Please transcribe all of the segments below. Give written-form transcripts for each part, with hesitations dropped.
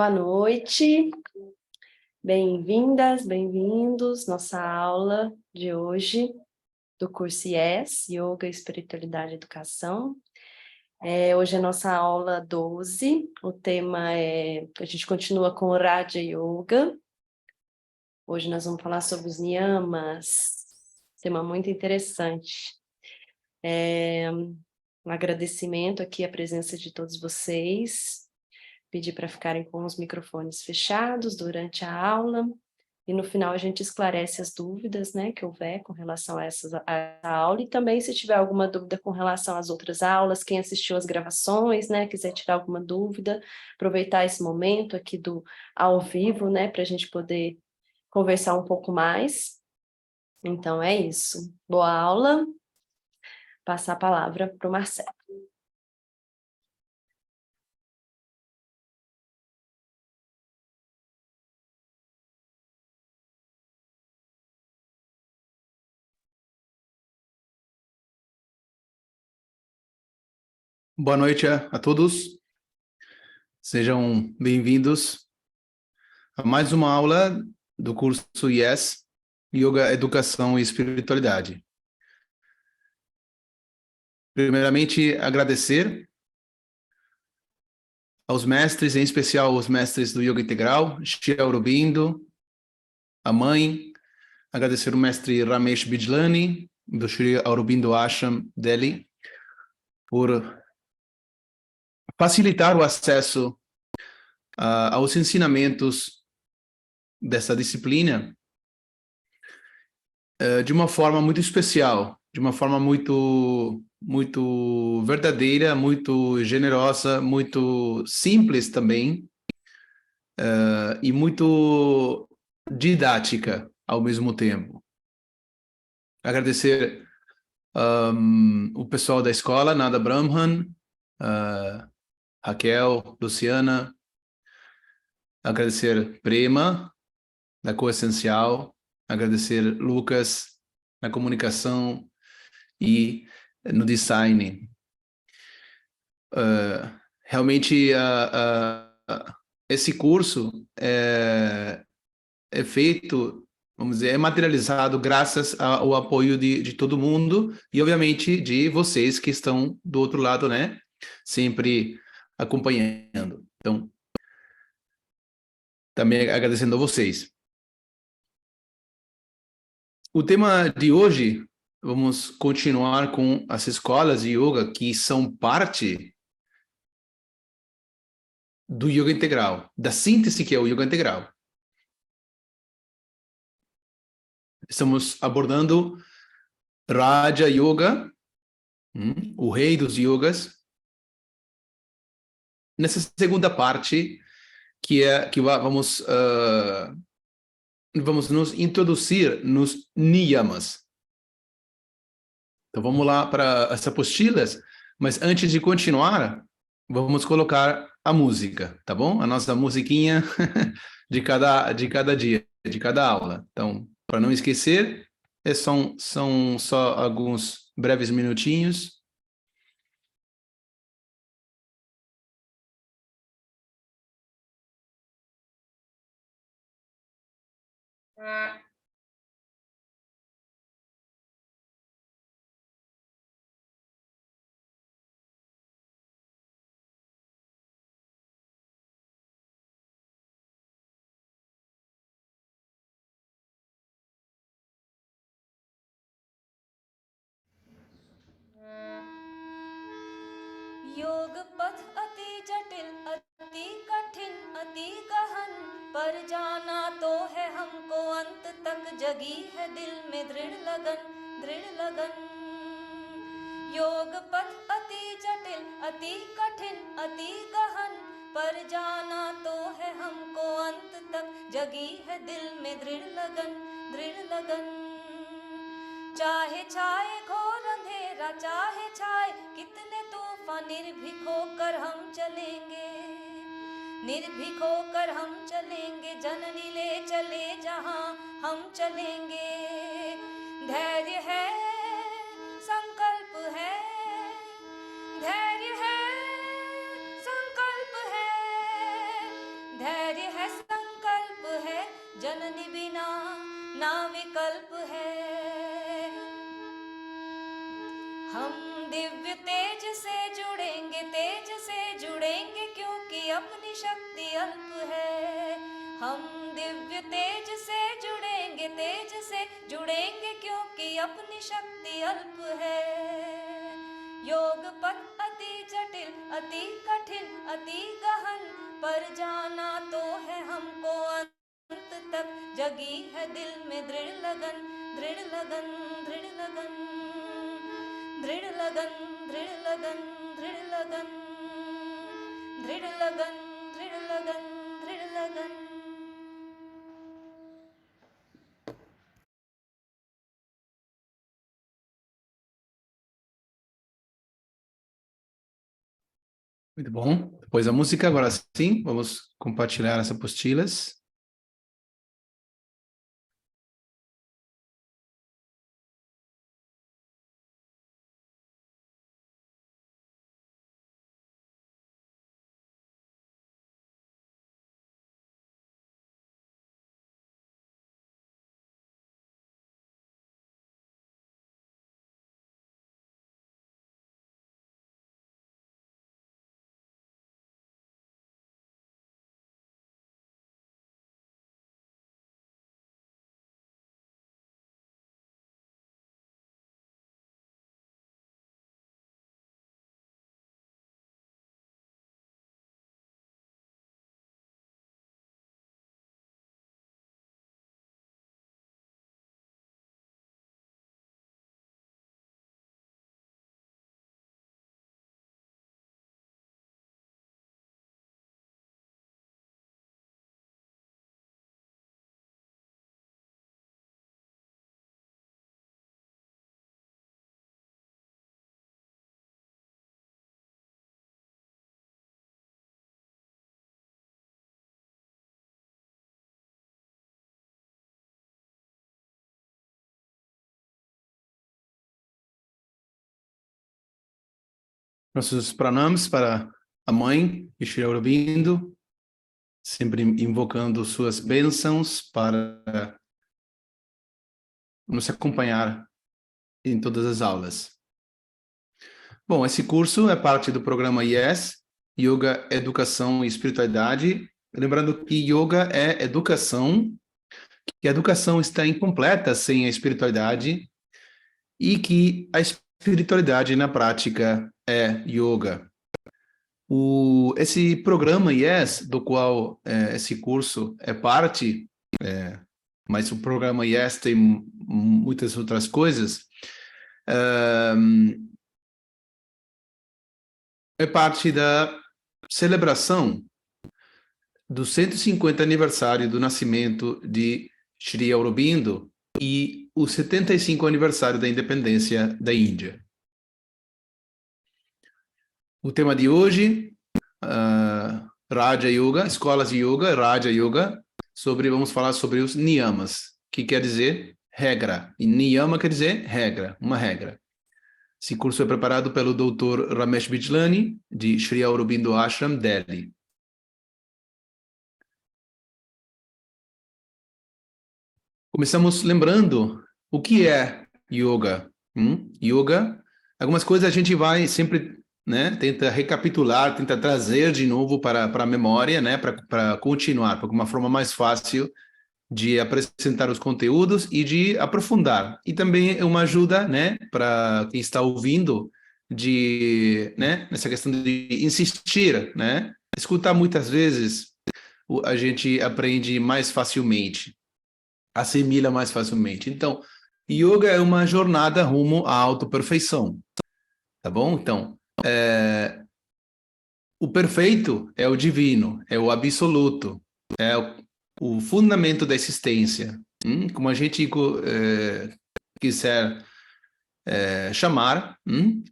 Boa noite, bem-vindas, bem-vindos. Nossa aula de hoje do curso Yes, Yoga, Espiritualidade e Educação. Hoje é nossa aula 12, o tema a gente continua com o Raja Yoga. Hoje nós vamos falar sobre os niyamas, tema muito interessante. Um agradecimento aqui à presença de todos vocês. Pedir para ficarem com os microfones fechados durante a aula, e no final a gente esclarece as dúvidas, né, que houver com relação a essa aula, e também se tiver alguma dúvida com relação às outras aulas, quem assistiu as gravações, né, quiser tirar alguma dúvida, aproveitar esse momento aqui do ao vivo, né, para a gente poder conversar um pouco mais. Então é isso. Boa aula. Passar a palavra para o Marcelo. Boa noite a todos, sejam bem-vindos a mais uma aula do curso Yes, Yoga, Educação e Espiritualidade. Primeiramente, agradecer aos mestres, em especial os mestres do Yoga Integral, Shri Aurobindo, a mãe, agradecer o mestre Ramesh Bijlani, do Shri Aurobindo Ashram, Delhi, por facilitar o acesso aos ensinamentos dessa disciplina de uma forma muito especial, de uma forma muito verdadeira, muito generosa, muito simples também, e muito didática ao mesmo tempo. Agradecer o pessoal da escola, Nada Brahman, Raquel, Luciana, agradecer Prema, da Coessencial, agradecer Lucas, na comunicação e no design. Realmente, esse curso é feito, vamos dizer, é materializado graças ao apoio de todo mundo e, obviamente, de vocês que estão do outro lado, né? Sempre acompanhando. Então, também agradecendo a vocês. O tema de hoje, vamos continuar com as escolas de yoga que são parte do yoga integral, da síntese que é o yoga integral. Estamos abordando Raja Yoga, o rei dos yogas, nessa segunda parte que vamos nos introduzir nos niyamas. Então vamos lá para as apostilas, mas antes de continuar, vamos colocar a música, tá bom? A nossa musiquinha de cada dia, de cada aula. Então, para não esquecer, são só alguns breves minutinhos. योग पथ अति जटिल अति कठिन अति गहन, पर जाना तो है हमको अंत तक, जगी है दिल में दृढ़ लगन दृढ़ लगन। योग पथ अति जटिल अति कठिन अति गहन, पर जाना तो है हमको अंत तक, जगी है दिल में दृढ़ लगन दृढ़ लगन। चाहे छाए घोर अंधेरा चाहे छाए कितने तूफान, निर्भीक होकर हम चलेंगे निर्भीक होकर हम चलेंगे, जननी ले चले जहां हम चलेंगे। धैर्य है संकल्प है, धैर्य है संकल्प है, धैर्य बिना ना विकल्प है। हम दिव्य तेज से जुड़ेंगे क्योंकि अपनी शक्ति अल्प है। हम दिव्य तेज से जुड़ेंगे क्योंकि अपनी शक्ति अल्प है। योग पथ अति जटिल, अति कठिन, अति गहन, पर जाना तो है हमको अंत तक। जगी है दिल में दृढ़ लगन, दृढ़ लगन, दृढ़ लगन, दृढ़ लगन, दृढ़ लगन, दृढ़ लगन, दृढ़ लगन, दृढ़ लगन, दृढ़ लगन। Muito bom. Depois a música, agora sim, vamos compartilhar as apostilas. Nossos pranamas para a mãe, Shri Aurobindo, sempre invocando suas bênçãos para nos acompanhar em todas as aulas. Bom, esse curso é parte do programa YES, Yoga, Educação e Espiritualidade. Lembrando que Yoga é educação, que a educação está incompleta sem a espiritualidade e que a espiritualidade na prática é Yoga. Esse programa YES, do qual esse curso é parte, mas o programa YES tem muitas outras coisas, é parte da celebração do 150 aniversário do nascimento de Shri Aurobindo e o 75 aniversário da independência da Índia. O tema de hoje, Raja Yoga, escolas de yoga, Raja Yoga, vamos falar sobre os niyamas, que quer dizer regra, e niyama quer dizer regra, uma regra. Esse curso é preparado pelo Dr. Ramesh Bijlani, de Shri Aurobindo Ashram, Delhi. Começamos lembrando o que é yoga. Yoga, algumas coisas a gente vai sempre, né, tenta recapitular, tenta trazer de novo para a memória, né, para continuar, para uma forma mais fácil de apresentar os conteúdos e de aprofundar. E também é uma ajuda, né, para quem está ouvindo, né, nessa questão de insistir, né, escutar muitas vezes a gente aprende mais facilmente, assimila mais facilmente. Então, yoga é uma jornada rumo à autoperfeição, tá bom? Então, o perfeito é o divino, é o absoluto, é o fundamento da existência. Como a gente quiser chamar,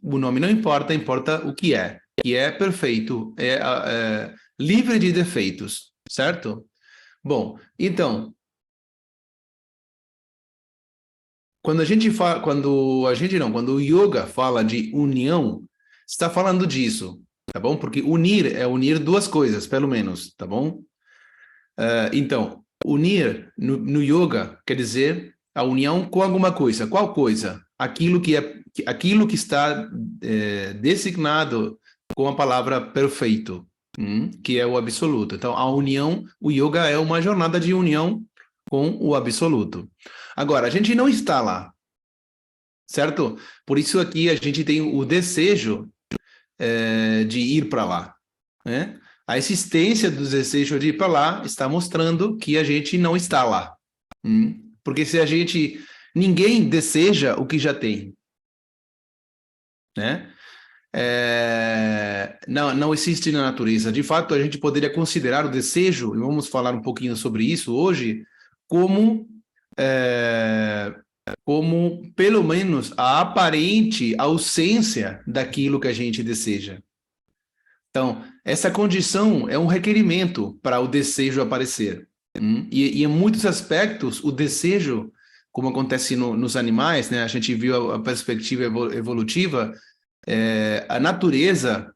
o nome não importa, importa o que é perfeito, é livre de defeitos, certo? Bom, então, quando o yoga fala de união, está falando disso, tá bom? Porque unir é unir duas coisas, pelo menos, tá bom? Então, unir no yoga quer dizer a união com alguma coisa. Qual coisa? Aquilo que está designado com a palavra perfeito, que é o absoluto. Então, a união, o yoga é uma jornada de união com o absoluto. Agora, a gente não está lá, certo? Por isso aqui a gente tem o desejo de ir para lá, né? A existência do desejo de ir para lá está mostrando que a gente não está lá. Porque se ninguém deseja o que já tem, né? Não existe na natureza. De fato, a gente poderia considerar o desejo, e vamos falar um pouquinho sobre isso hoje, como pelo menos a aparente ausência daquilo que a gente deseja. Então, essa condição é um requerimento para o desejo aparecer. E em muitos aspectos, o desejo, como acontece nos animais, né? A gente viu a perspectiva evolutiva, a natureza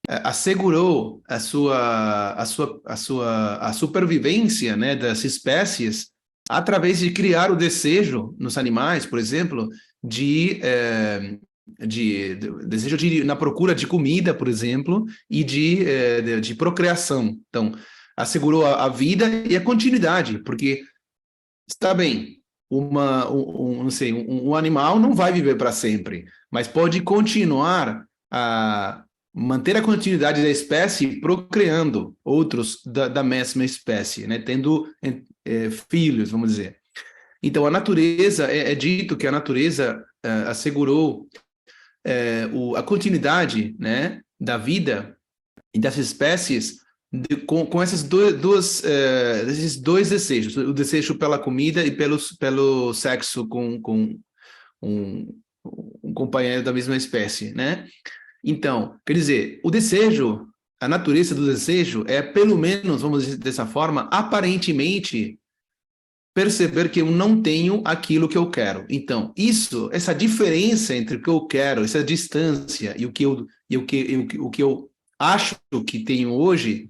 assegurou a supervivência, né, das espécies através de criar o desejo nos animais, por exemplo, desejo na procura de comida, por exemplo, e de procriação. Então, assegurou a vida e a continuidade, porque está bem, um animal não vai viver para sempre, mas pode continuar a manter a continuidade da espécie procriando outros da mesma espécie, né? Tendo filhos, vamos dizer. Então, a natureza, é dito que a natureza assegurou a continuidade, né, da vida e das espécies com esses dois desejos, o desejo pela comida e pelo sexo com um companheiro da mesma espécie, né? Então, quer dizer, a natureza do desejo é, pelo menos, vamos dizer dessa forma, aparentemente perceber que eu não tenho aquilo que eu quero. Então, essa diferença entre o que eu quero, essa distância e o que eu acho que tenho hoje,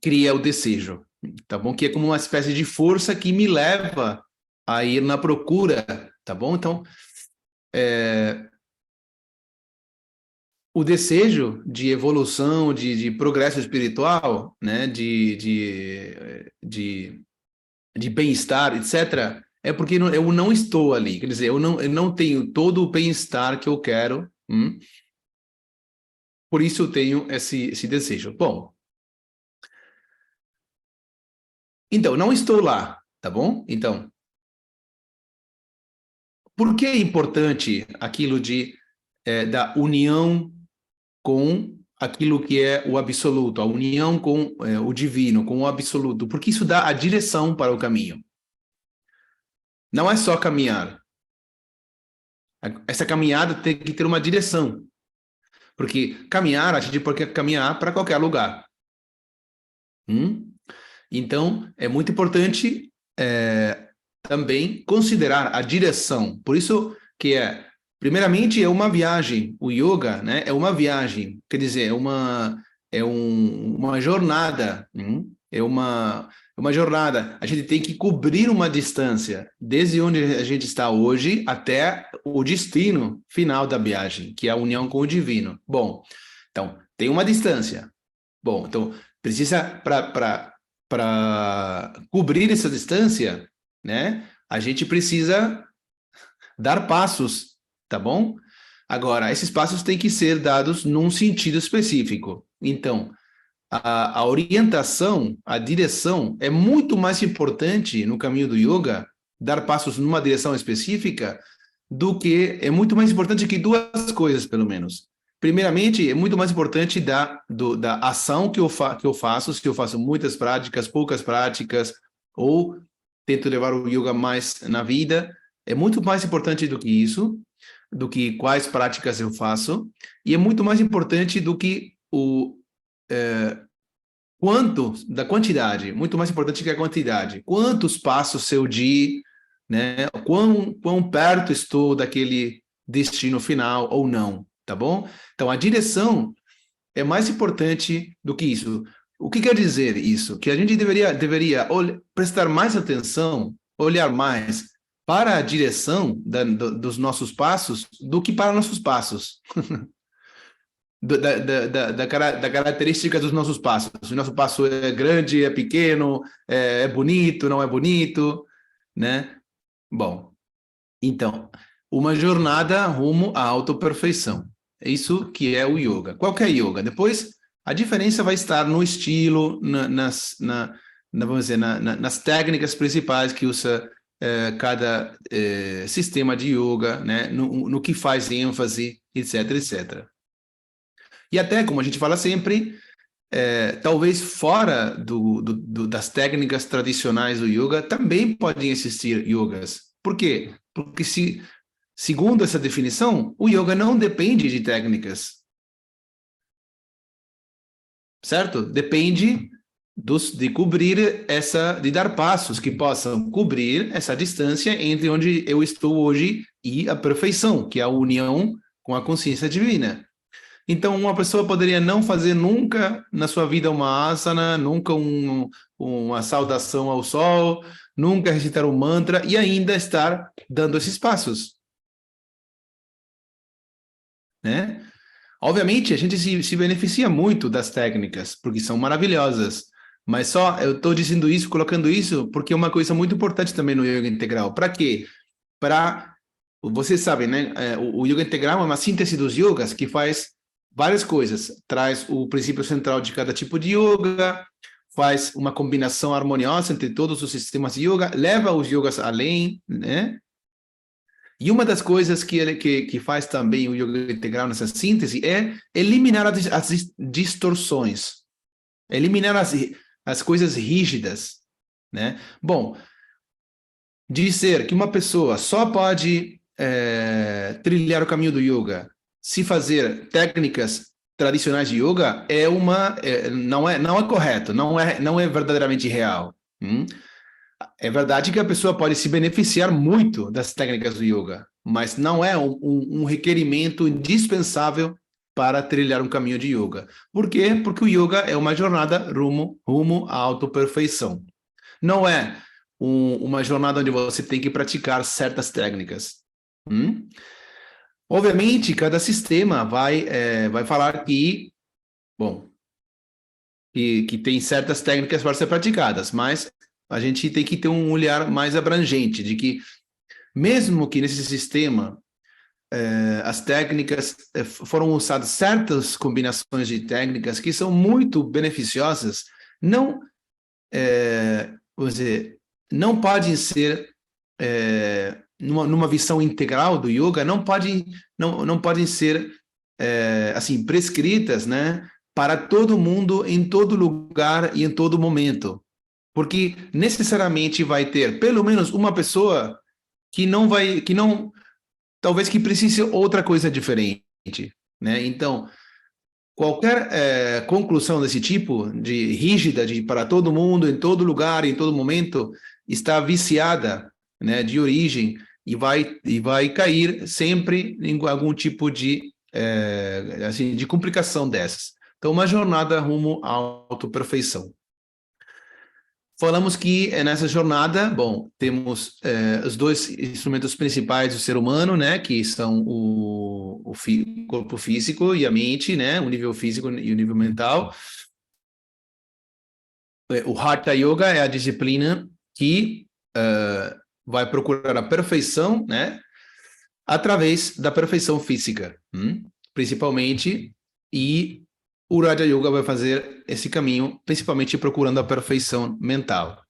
cria o desejo, tá bom? Que é como uma espécie de força que me leva a ir na procura, tá bom? Então, o desejo de evolução, de progresso espiritual, né? de bem-estar, etc., é porque eu não estou ali. Quer dizer, eu não tenho todo o bem-estar que eu quero. Por isso eu tenho esse desejo. Bom, então, não estou lá, tá bom? Então, por que é importante aquilo da união com aquilo que é o absoluto, a união com o divino, com o absoluto? Porque isso dá a direção para o caminho. Não é só caminhar. Essa caminhada tem que ter uma direção. Porque caminhar, a gente pode caminhar para qualquer lugar. Então, é muito importante também considerar a direção. Por isso que primeiramente, é uma viagem. O yoga, né, é uma viagem. Quer dizer, é uma jornada. É uma jornada. A gente tem que cobrir uma distância, desde onde a gente está hoje até o destino final da viagem, que é a união com o divino. Bom, então, tem uma distância. Bom, então, precisa, para cobrir essa distância, né, a gente precisa dar passos, tá bom? Agora, esses passos têm que ser dados num sentido específico. Então, a orientação, a direção é muito mais importante no caminho do yoga, dar passos numa direção específica, é muito mais importante que duas coisas, pelo menos. Primeiramente, é muito mais importante da ação que eu faço, se eu faço muitas práticas, poucas práticas, ou tento levar o yoga mais na vida. É muito mais importante do que isso, do que quais práticas eu faço, e é muito mais importante do que da quantidade, muito mais importante que a quantidade. Quantos passos eu di, né? Quão perto estou daquele destino final ou não, tá bom? Então, a direção é mais importante do que isso. O que quer dizer isso? Que a gente deveria prestar mais atenção, olhar mais para a direção dos nossos passos do que para nossos passos. Da característica dos nossos passos. O nosso passo é grande, é pequeno, é bonito, não é bonito, né? Bom, então, uma jornada rumo à autoperfeição. É isso que é o yoga. Qualquer yoga. Depois, a diferença vai estar no estilo, vamos dizer, nas técnicas principais que usa cada sistema de yoga, né? No que faz ênfase, etc, etc. E até, como a gente fala sempre, talvez fora das técnicas tradicionais do yoga, também podem existir yogas. Por quê? Porque, segundo essa definição, o yoga não depende de técnicas. Certo? Depende de cobrir de dar passos que possam cobrir essa distância entre onde eu estou hoje e a perfeição, que é a união com a consciência divina. Então, uma pessoa poderia não fazer nunca na sua vida uma asana, nunca uma saudação ao sol, nunca recitar um mantra e ainda estar dando esses passos. Né? Obviamente, a gente se beneficia muito das técnicas, porque são maravilhosas. Mas só eu estou dizendo isso, colocando isso, porque é uma coisa muito importante também no yoga integral. Para quê? Vocês sabem, né? O yoga integral é uma síntese dos yogas que faz várias coisas. Traz o princípio central de cada tipo de yoga, faz uma combinação harmoniosa entre todos os sistemas de yoga, leva os yogas além, né? E uma das coisas que faz também o yoga integral nessa síntese é eliminar as distorções, eliminar as coisas rígidas, né? Bom, dizer que uma pessoa só pode trilhar o caminho do yoga se fazer técnicas tradicionais de yoga não é correto, não é verdadeiramente real. É verdade que a pessoa pode se beneficiar muito das técnicas do yoga, mas não é um requerimento indispensável para trilhar um caminho de yoga. Por quê? Porque o yoga é uma jornada rumo à autoperfeição. Não é uma jornada onde você tem que praticar certas técnicas. Obviamente, cada sistema vai falar que tem certas técnicas para ser praticadas, mas a gente tem que ter um olhar mais abrangente, de que mesmo que nesse sistema as técnicas foram usadas certas combinações de técnicas que são muito beneficiosas, não podem ser numa visão integral do yoga, não podem ser assim prescritas, né, para todo mundo, em todo lugar e em todo momento. Porque necessariamente vai ter pelo menos uma pessoa talvez que precise outra coisa diferente, né? Então, qualquer conclusão desse tipo, rígida, para todo mundo, em todo lugar, em todo momento, está viciada, né, de origem e vai cair sempre em algum tipo de complicação dessas. Então, uma jornada rumo à autoperfeição. Falamos que nessa jornada, temos os dois instrumentos principais do ser humano, né, que são o corpo físico e a mente, né, o nível físico e o nível mental. O Hatha Yoga é a disciplina que vai procurar a perfeição, né, através da perfeição física, principalmente, e o Raja Yoga vai fazer esse caminho, principalmente procurando a perfeição mental.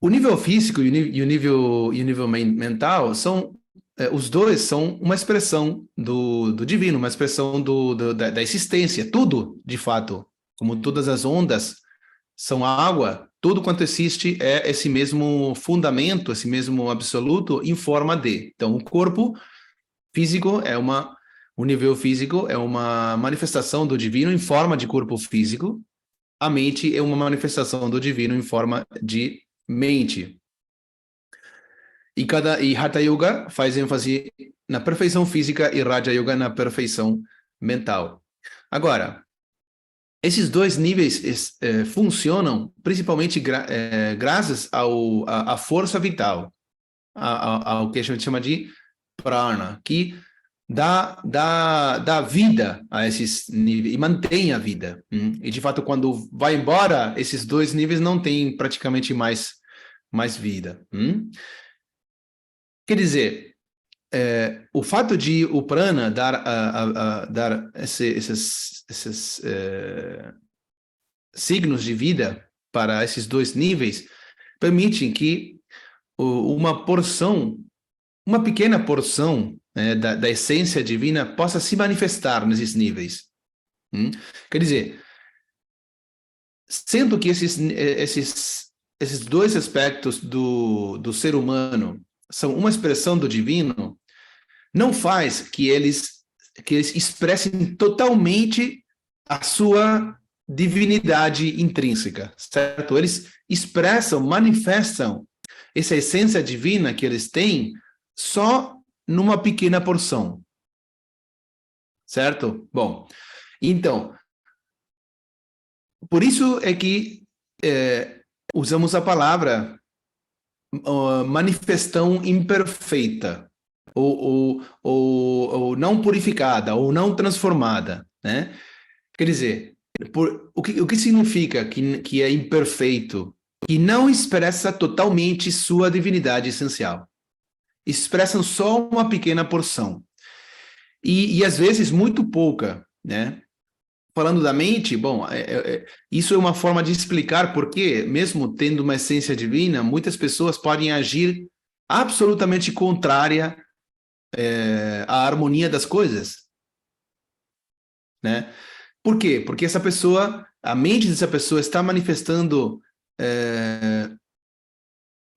O nível físico e o nível mental os dois são uma expressão do divino, uma expressão da existência. Tudo, de fato, como todas as ondas são água, tudo quanto existe é esse mesmo fundamento, esse mesmo absoluto em forma de. Então, o corpo físico o nível físico é uma manifestação do divino em forma de corpo físico. A mente é uma manifestação do divino em forma de mente. E Hatha Yoga faz ênfase na perfeição física e Raja Yoga na perfeição mental. Agora, esses dois níveis funcionam principalmente graças à força vital, ao que a gente chama de prana, que dá vida a esses níveis e mantém a vida. E, de fato, quando vai embora, esses dois níveis não têm praticamente mais vida. Quer dizer, o fato de o prana dar esses signos de vida para esses dois níveis permitem que uma pequena porção da essência divina possa se manifestar nesses níveis. Quer dizer, sendo que esses dois aspectos do ser humano são uma expressão do divino, não faz que eles expressem totalmente a sua divinidade intrínseca, certo? Eles manifestam essa essência divina que eles têm só numa pequena porção, certo? Bom, então, por isso é que usamos a palavra manifestação imperfeita, ou não purificada, ou não transformada, né? Quer dizer, o que significa que é imperfeito? Que não expressa totalmente sua divindade essencial. Expressam só uma pequena porção. E às vezes muito pouca, né? Falando da mente, bom, isso é uma forma de explicar por que, mesmo tendo uma essência divina, muitas pessoas podem agir absolutamente contrária à harmonia das coisas, né? Por quê? Porque a mente dessa pessoa está manifestando,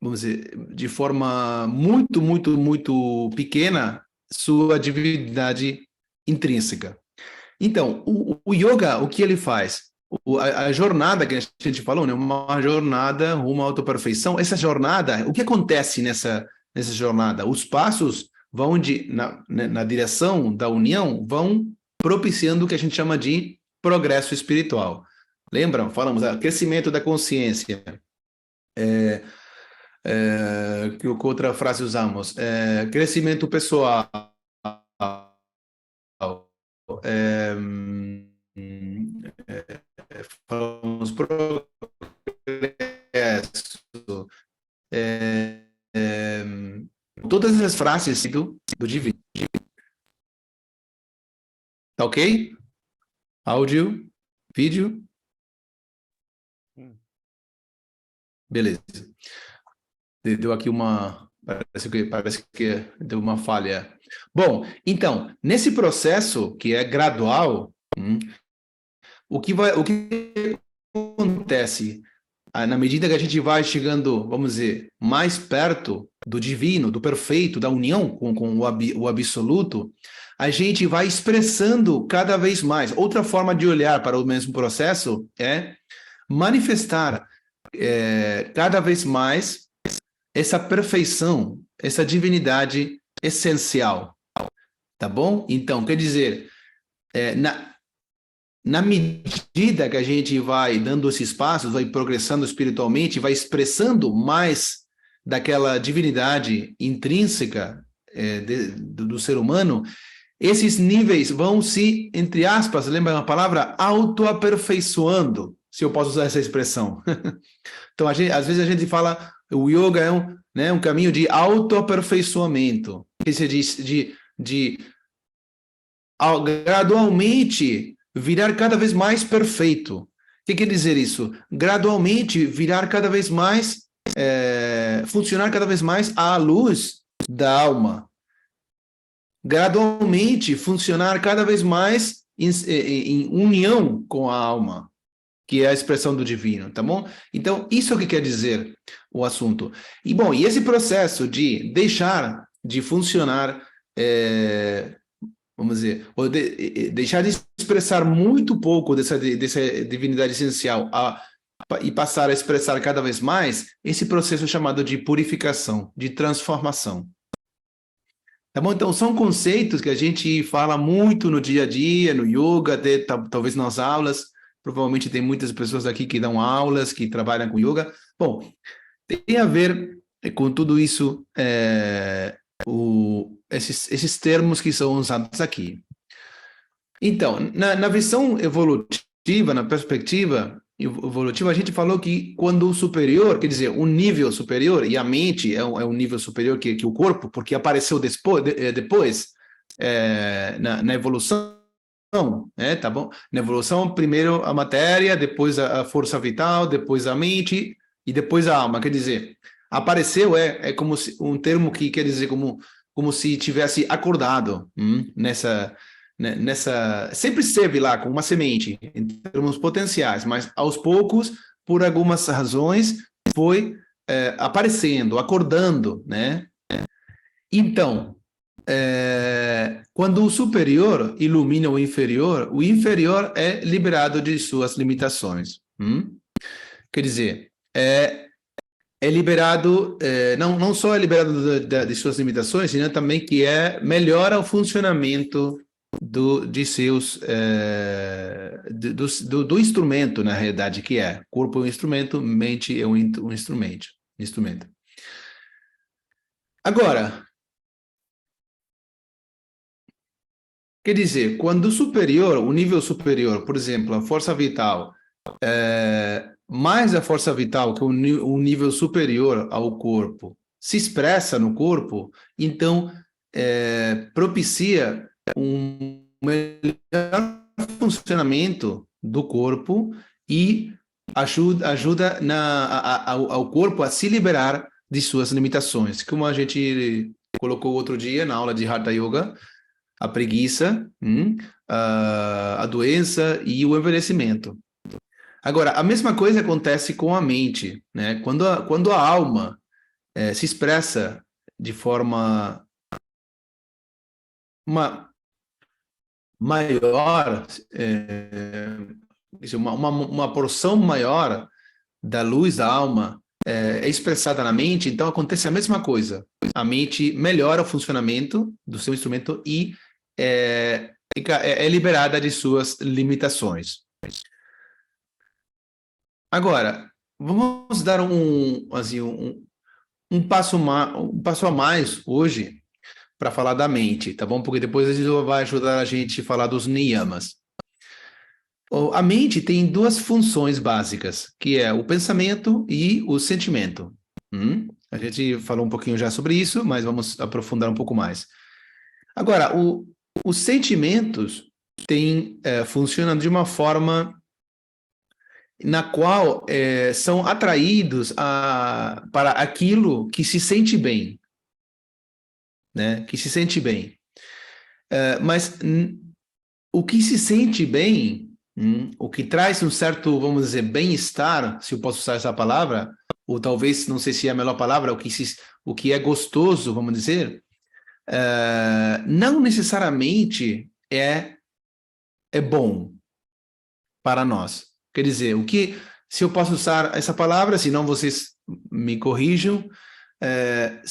vamos dizer, de forma muito, muito, muito pequena, sua divindade intrínseca. Então, o yoga, o que ele faz? A jornada que a gente falou, né? Uma jornada rumo à autoperfeição. Essa jornada, o que acontece nessa jornada? Os passos vão na direção da união, vão propiciando o que a gente chama de progresso espiritual. Lembram? Falamos, crescimento da consciência. Que outra frase usamos? Crescimento pessoal. Falamos progresso. Todas essas frases do divino. Tá ok? Áudio, vídeo. Beleza. Deu aqui parece que deu uma falha. Bom, então, nesse processo que é gradual, o que acontece na medida que a gente vai chegando, vamos dizer, mais perto do divino, do perfeito, da união com o absoluto, a gente vai expressando cada vez mais. Outra forma de olhar para o mesmo processo é manifestar cada vez mais essa perfeição, essa divindade essencial, tá bom? Então, quer dizer, na medida que a gente vai dando esses passos, vai progressando espiritualmente, vai expressando mais daquela divindade intrínseca do ser humano, esses níveis vão se, entre aspas, lembra a palavra, autoaperfeiçoando, se eu posso usar essa expressão. Então, às vezes a gente fala, o yoga é um caminho de autoaperfeiçoamento, que se diz de gradualmente virar cada vez mais perfeito. O que quer dizer isso? Gradualmente virar cada vez mais, funcionar cada vez mais à luz da alma. Gradualmente funcionar cada vez mais em união com a alma, que é a expressão do divino, tá bom? Então, isso é o que quer dizer o assunto. E, bom, e esse processo de deixar de funcionar, vamos dizer, ou deixar de expressar muito pouco dessa divindade essencial e passar a expressar cada vez mais, esse processo é chamado de purificação, de transformação. Tá bom? Então, são conceitos que a gente fala muito no dia a dia, no yoga, até, talvez nas aulas. Provavelmente tem muitas pessoas aqui que dão aulas, que trabalham com yoga. Bom, tem a ver com tudo isso, esses termos que são usados aqui. Então, na visão evolutiva, na perspectiva evolutiva, a gente falou que quando o superior, quer dizer, um nível superior, e a mente é um nível superior que o corpo, porque apareceu depois na evolução, tá bom? Na evolução, primeiro a matéria, depois a força vital, depois a mente e depois a alma. Quer dizer, apareceu é como um termo que quer dizer como se tivesse acordado nessa sempre esteve lá com uma semente em termos potenciais, mas aos poucos, por algumas razões, foi aparecendo, acordando, né? Então, quando o superior ilumina o inferior é liberado de suas limitações. Quer dizer, é liberado, não só é liberado de suas limitações, senão também que melhora o funcionamento de seus do instrumento, na realidade, que é corpo é um instrumento, mente é um instrumento. Agora, quer dizer, quando o nível superior, por exemplo, a força vital, mais a força vital, que é um nível superior ao corpo, se expressa no corpo, então propicia um melhor funcionamento do corpo e ajuda ao corpo a se liberar de suas limitações, como a gente colocou outro dia na aula de Hatha Yoga, a preguiça, a doença e o envelhecimento. Agora, a mesma coisa acontece com a mente, né? Quando a alma se expressa de forma maior, uma porção maior da luz da alma é expressada na mente, então acontece a mesma coisa. A mente melhora o funcionamento do seu instrumento e é liberada de suas limitações. Agora, vamos dar um passo a mais hoje para falar da mente, tá bom? Porque depois isso vai ajudar a gente a falar dos niyamas. A mente tem duas funções básicas, que é o pensamento e o sentimento. A gente falou um pouquinho já sobre isso, mas vamos aprofundar um pouco mais. Agora, os sentimentos funcionam de uma forma na qual são atraídos para aquilo que se sente bem, né? Que se sente bem. Mas o que se sente bem, o que traz um certo, vamos dizer, bem-estar, se eu posso usar essa palavra, ou talvez, não sei se é a melhor palavra, o que é gostoso, vamos dizer, não necessariamente é bom para nós. Quer dizer, se eu posso usar essa palavra, senão vocês me corrijam,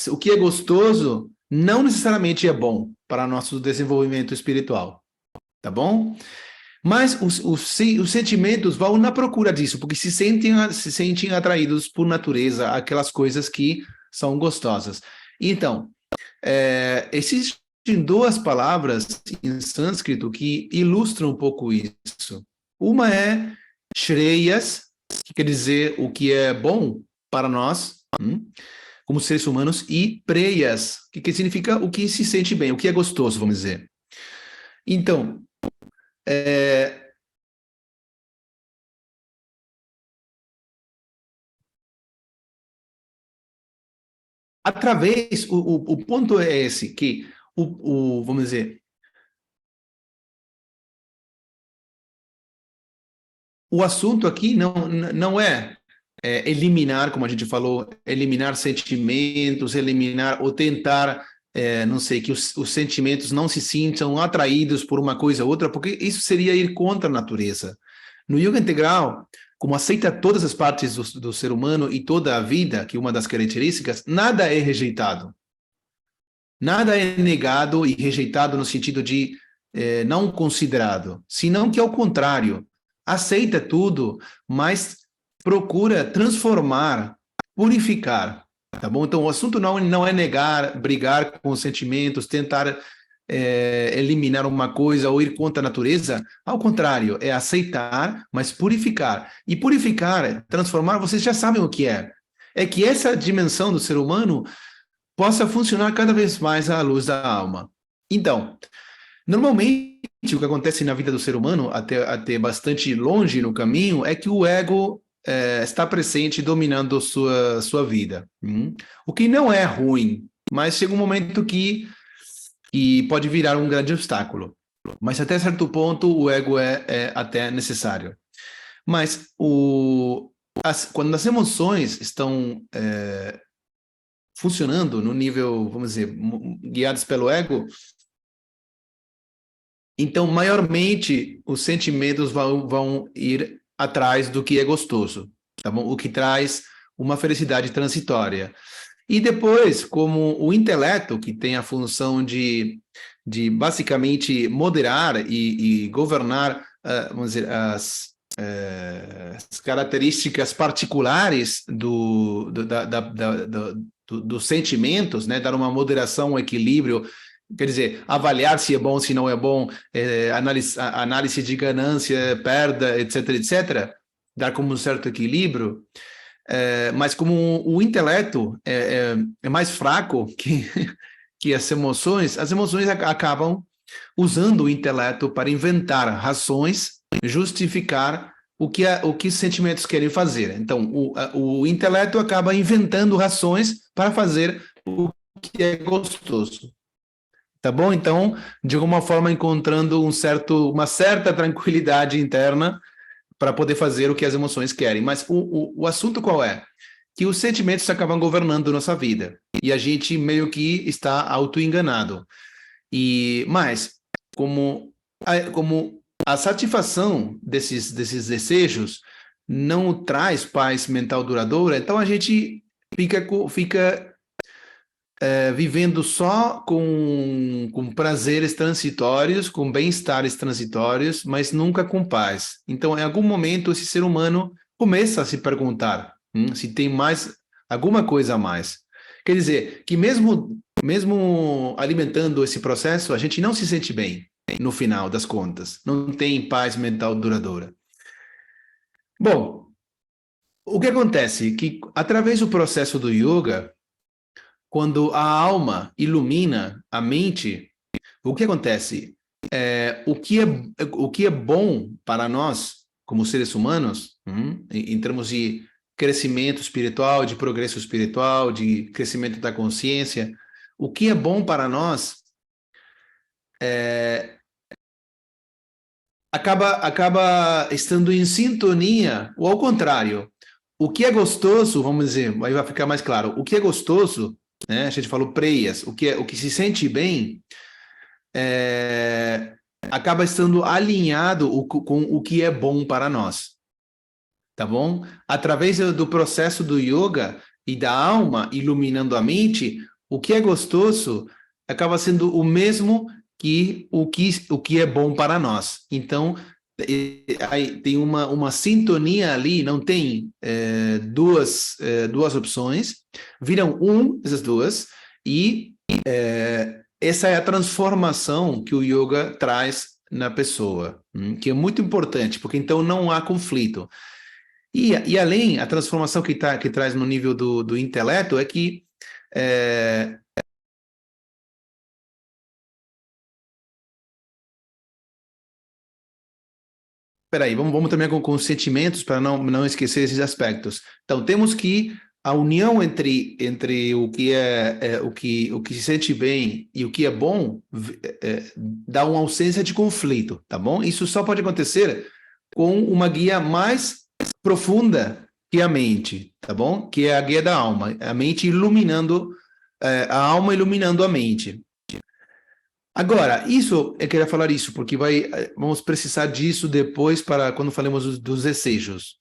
o que é gostoso não necessariamente é bom para nosso desenvolvimento espiritual, tá bom? Mas os sentimentos vão na procura disso, porque se sentem atraídos por natureza, aquelas coisas que são gostosas. Então, existem duas palavras em sânscrito que ilustram um pouco isso. Uma é Shreyas, que quer dizer o que é bom para nós, como seres humanos, e Preyas, que significa o que se sente bem, o que é gostoso, vamos dizer. Então, através, o ponto é esse, que vamos dizer, o assunto aqui não é eliminar, como a gente falou, eliminar sentimentos, eliminar ou tentar, não sei, que os sentimentos não se sintam atraídos por uma coisa ou outra, porque isso seria ir contra a natureza. No Yoga Integral, como aceita todas as partes do ser humano e toda a vida, que é uma das características, nada é rejeitado. Nada é negado e rejeitado no sentido de não considerado, senão que, ao contrário, aceita tudo, mas procura transformar, purificar, tá bom? Então, o assunto não é negar, brigar com os sentimentos, tentar eliminar uma coisa ou ir contra a natureza. Ao contrário, é aceitar, mas purificar. E purificar, transformar, vocês já sabem o que é. É que essa dimensão do ser humano possa funcionar cada vez mais à luz da alma. Então, normalmente, o que acontece na vida do ser humano, até bastante longe no caminho, é que o ego está presente, dominando sua vida. O que não é ruim, mas chega um momento que pode virar um grande obstáculo. Mas até certo ponto, o ego é até necessário. Mas quando as emoções estão funcionando no nível, vamos dizer, guiados pelo ego, então, maiormente, os sentimentos vão ir atrás do que é gostoso, tá bom? O que traz uma felicidade transitória. E depois, como o intelecto, que tem a função de basicamente moderar e governar, vamos dizer, as características particulares dos sentimentos, né? Dar uma moderação, um equilíbrio. Quer dizer, avaliar se é bom, se não é bom, análise de ganância, perda, etc., etc., dar como um certo equilíbrio, mas como o intelecto é mais fraco que as emoções acabam usando o intelecto para inventar razões, justificar o que os sentimentos querem fazer. Então, o intelecto acaba inventando razões para fazer o que é gostoso. Tá bom? Então, de alguma forma, encontrando uma certa tranquilidade interna para poder fazer o que as emoções querem. Mas o assunto qual é? Que os sentimentos acabam governando nossa vida. E a gente meio que está auto-enganado. Mas, como a satisfação desses desejos não traz paz mental duradoura, então a gente fica vivendo só com prazeres transitórios, com bem-estares transitórios, mas nunca com paz. Então, em algum momento, esse ser humano começa a se perguntar se tem alguma coisa a mais. Quer dizer, que mesmo alimentando esse processo, a gente não se sente bem, no final das contas. Não tem paz mental duradoura. Bom, o que acontece? Que, através do processo do yoga, quando a alma ilumina a mente, o que acontece? O que é bom para nós, como seres humanos, em termos de crescimento espiritual, de progresso espiritual, de crescimento da consciência, o que é bom para nós acaba estando em sintonia, ou ao contrário. O que é gostoso, vamos dizer, aí vai ficar mais claro, o que é gostoso, né? A gente falou preyas, o que se sente bem, acaba estando alinhado com o que é bom para nós, tá bom? Através do processo do yoga e da alma iluminando a mente, o que é gostoso acaba sendo o mesmo que o que é bom para nós. Então, aí tem uma sintonia ali, não tem duas opções, viram essas duas, e essa é a transformação que o yoga traz na pessoa, que é muito importante, porque então não há conflito. E além, a transformação que traz no nível do intelecto é que Peraí, vamos também com os sentimentos para não esquecer esses aspectos. Então, temos que a união entre o que o que se sente bem e o que é bom dá uma ausência de conflito, tá bom? Isso só pode acontecer com uma guia mais profunda que a mente, tá bom? Que é a guia da alma, a mente iluminando a alma iluminando a mente. Agora, eu queria falar isso, porque vamos precisar disso depois para quando falemos dos desejos.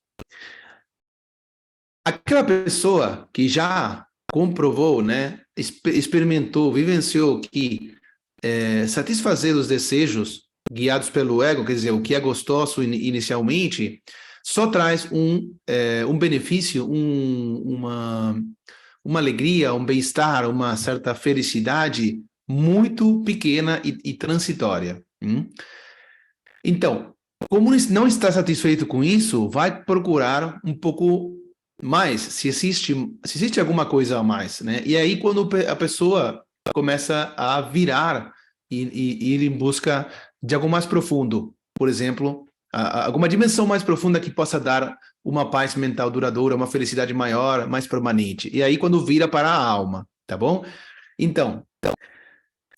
Aquela pessoa que já comprovou, né, experimentou, vivenciou que satisfazer os desejos guiados pelo ego, quer dizer, o que é gostoso inicialmente, só traz um benefício, uma alegria, um bem-estar, uma certa felicidade muito pequena e transitória. Então, como não está satisfeito com isso, vai procurar um pouco mais, se existe alguma coisa a mais, né? E aí, quando a pessoa começa a virar e ir em busca de algo mais profundo, por exemplo, alguma dimensão mais profunda que possa dar uma paz mental duradoura, uma felicidade maior, mais permanente. E aí, quando vira para a alma, tá bom? Então,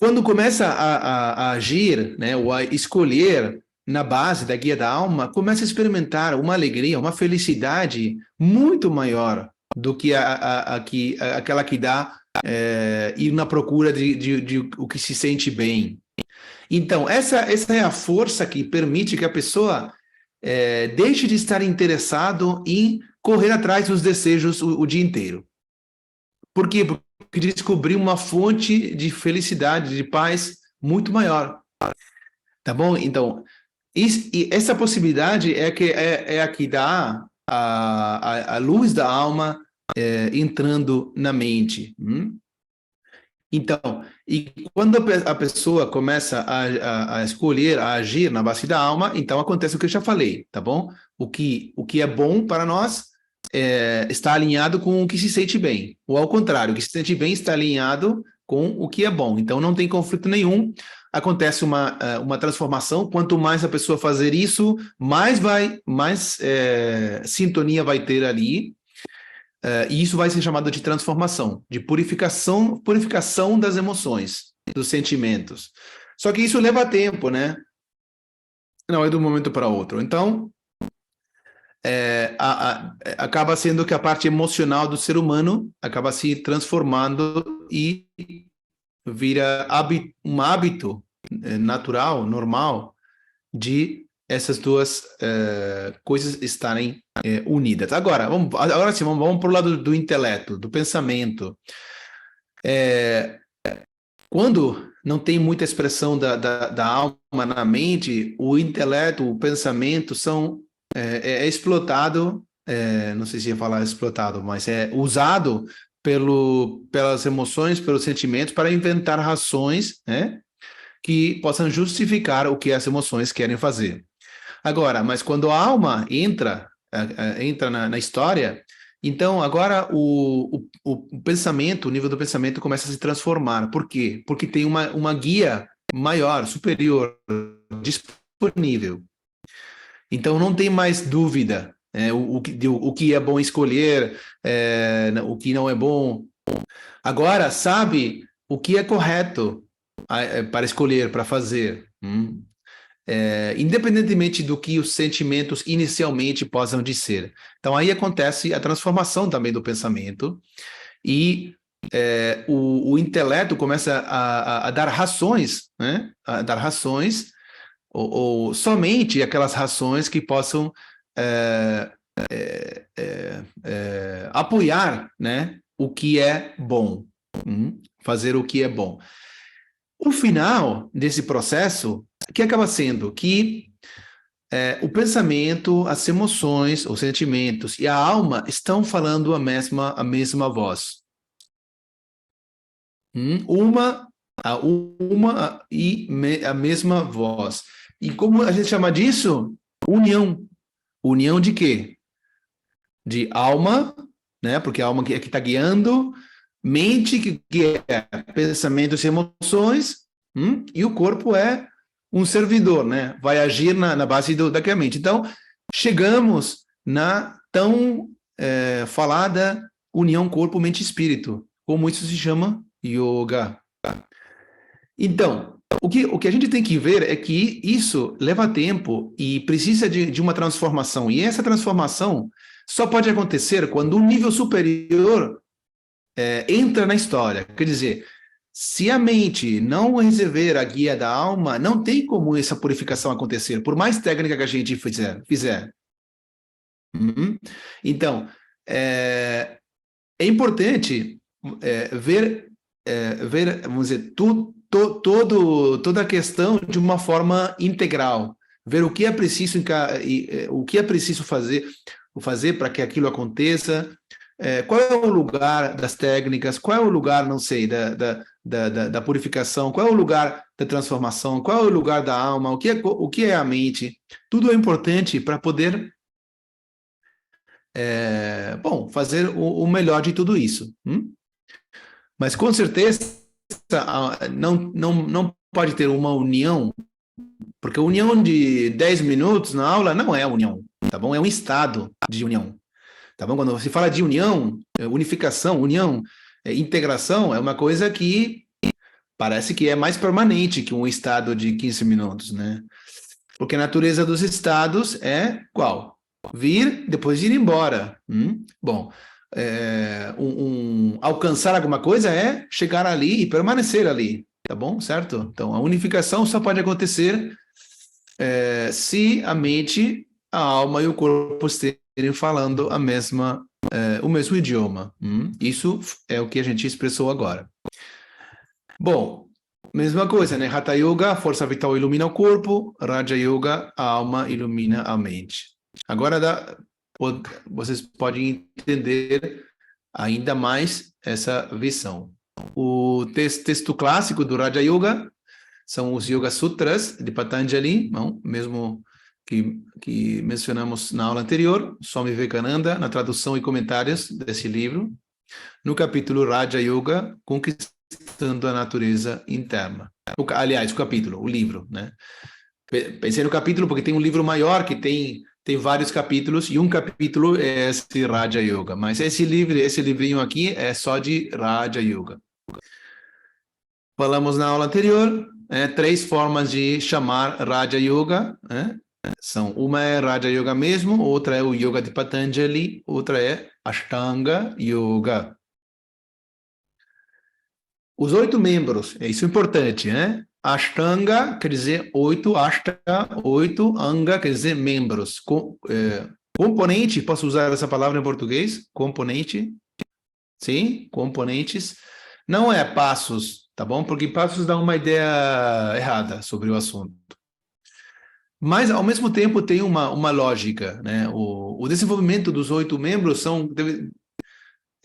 quando começa a agir, né, ou a escolher na base da guia da alma, começa a experimentar uma alegria, uma felicidade muito maior do que aquela que dá ir na procura de o que se sente bem. Então, essa é a força que permite que a pessoa deixe de estar interessado em correr atrás dos desejos o dia inteiro. Por quê? Porque descobriu uma fonte de felicidade, de paz muito maior. Tá bom? Então, e essa possibilidade é a que dá a luz da alma entrando na mente. Então, e quando a pessoa começa a escolher, a agir na base da alma, então acontece o que eu já falei, tá bom? O que é bom para nós está alinhado com o que se sente bem. Ou ao contrário, o que se sente bem está alinhado com o que é bom. Então, não tem conflito nenhum. Acontece uma transformação. Quanto mais a pessoa fazer isso, mais sintonia vai ter ali. E isso vai ser chamado de transformação, de purificação das emoções, dos sentimentos. Só que isso leva tempo, né? Não é de um momento para outro. Então, acaba sendo que a parte emocional do ser humano acaba se transformando e vira um hábito natural, normal, de essas duas coisas estarem unidas. Agora sim, vamos para o lado do intelecto, do pensamento. Quando não tem muita expressão da alma na mente, o intelecto, o pensamento é explotado, não sei se ia falar explotado, mas é usado pelas emoções, pelos sentimentos, para inventar razões, né, que possam justificar o que as emoções querem fazer. Agora, mas quando a alma entra na história, então agora o pensamento, o nível do pensamento começa a se transformar. Por quê? Porque tem uma guia maior, superior, disponível. Então não tem mais dúvida o que é bom escolher, o que não é bom. Agora sabe o que é correto para escolher, para fazer. Independentemente do que os sentimentos inicialmente possam dizer. Então aí acontece a transformação também do pensamento e o intelecto começa a dar razões, né? A dar razões ou somente aquelas razões que possam apoiar, né, o que é bom, fazer o que é bom. O final desse processo, que acaba sendo que o pensamento, as emoções, os sentimentos e a alma estão falando a mesma voz. A mesma voz. E como a gente chama disso? União. União de quê? De alma, né? Porque a alma é que está guiando, mente, que é pensamentos e emoções, e o corpo é um servidor, né? Vai agir na base da mente. Então, chegamos na tão falada união corpo, mente e espírito. Como isso se chama? Yoga. Então, o que a gente tem que ver é que isso leva tempo e precisa de uma transformação. E essa transformação só pode acontecer quando um nível superior entra na história. Quer dizer, se a mente não receber a guia da alma, não tem como essa purificação acontecer, por mais técnica que a gente fizer. Então, é importante ver, vamos dizer, toda a questão de uma forma integral, ver o que é preciso fazer para que aquilo aconteça, qual é o lugar das técnicas, qual é o lugar, não sei, da purificação, qual é o lugar da transformação, qual é o lugar da alma, o que é a mente. Tudo é importante para poder fazer o melhor de tudo isso. Mas com certeza não pode ter uma união, porque a união de 10 minutos na aula não é união, tá bom? É um estado de união, tá bom? Quando você fala de união, unificação, união, integração, é uma coisa que parece que é mais permanente que um estado de 15 minutos, né? Porque a natureza dos estados é qual? Vir, depois ir embora. Bom, alcançar alguma coisa é chegar ali e permanecer ali, tá bom? Certo? Então, a unificação só pode acontecer se a mente, a alma e o corpo estiverem falando o mesmo idioma. Isso é o que a gente expressou agora. Bom, mesma coisa, né? Hatha Yoga, a força vital ilumina o corpo, Raja Yoga, a alma ilumina a mente. Agora vocês podem entender ainda mais essa visão. O texto clássico do Raja Yoga são os Yoga Sutras de Patanjali, não? Mesmo que mencionamos na aula anterior, Swami Vivekananda, na tradução e comentários desse livro, no capítulo Raja Yoga, Conquistando a Natureza Interna. Aliás, o livro, né? Pensei no capítulo porque tem um livro maior que tem vários capítulos, e um capítulo é esse Raja Yoga, mas esse livrinho aqui é só de Raja Yoga. Falamos na aula anterior, 3 formas de chamar Raja Yoga, uma é Raja Yoga mesmo, outra é o Yoga de Patanjali, outra é Ashtanga Yoga. Os 8 membros, isso é importante, né? Ashtanga quer dizer 8, Ashta, 8, Anga quer dizer membros. Componente, posso usar essa palavra em português? Componente? Sim, componentes. Não é passos, tá bom? Porque passos dão uma ideia errada sobre o assunto. Mas, ao mesmo tempo, tem uma lógica, né? O desenvolvimento dos 8 membros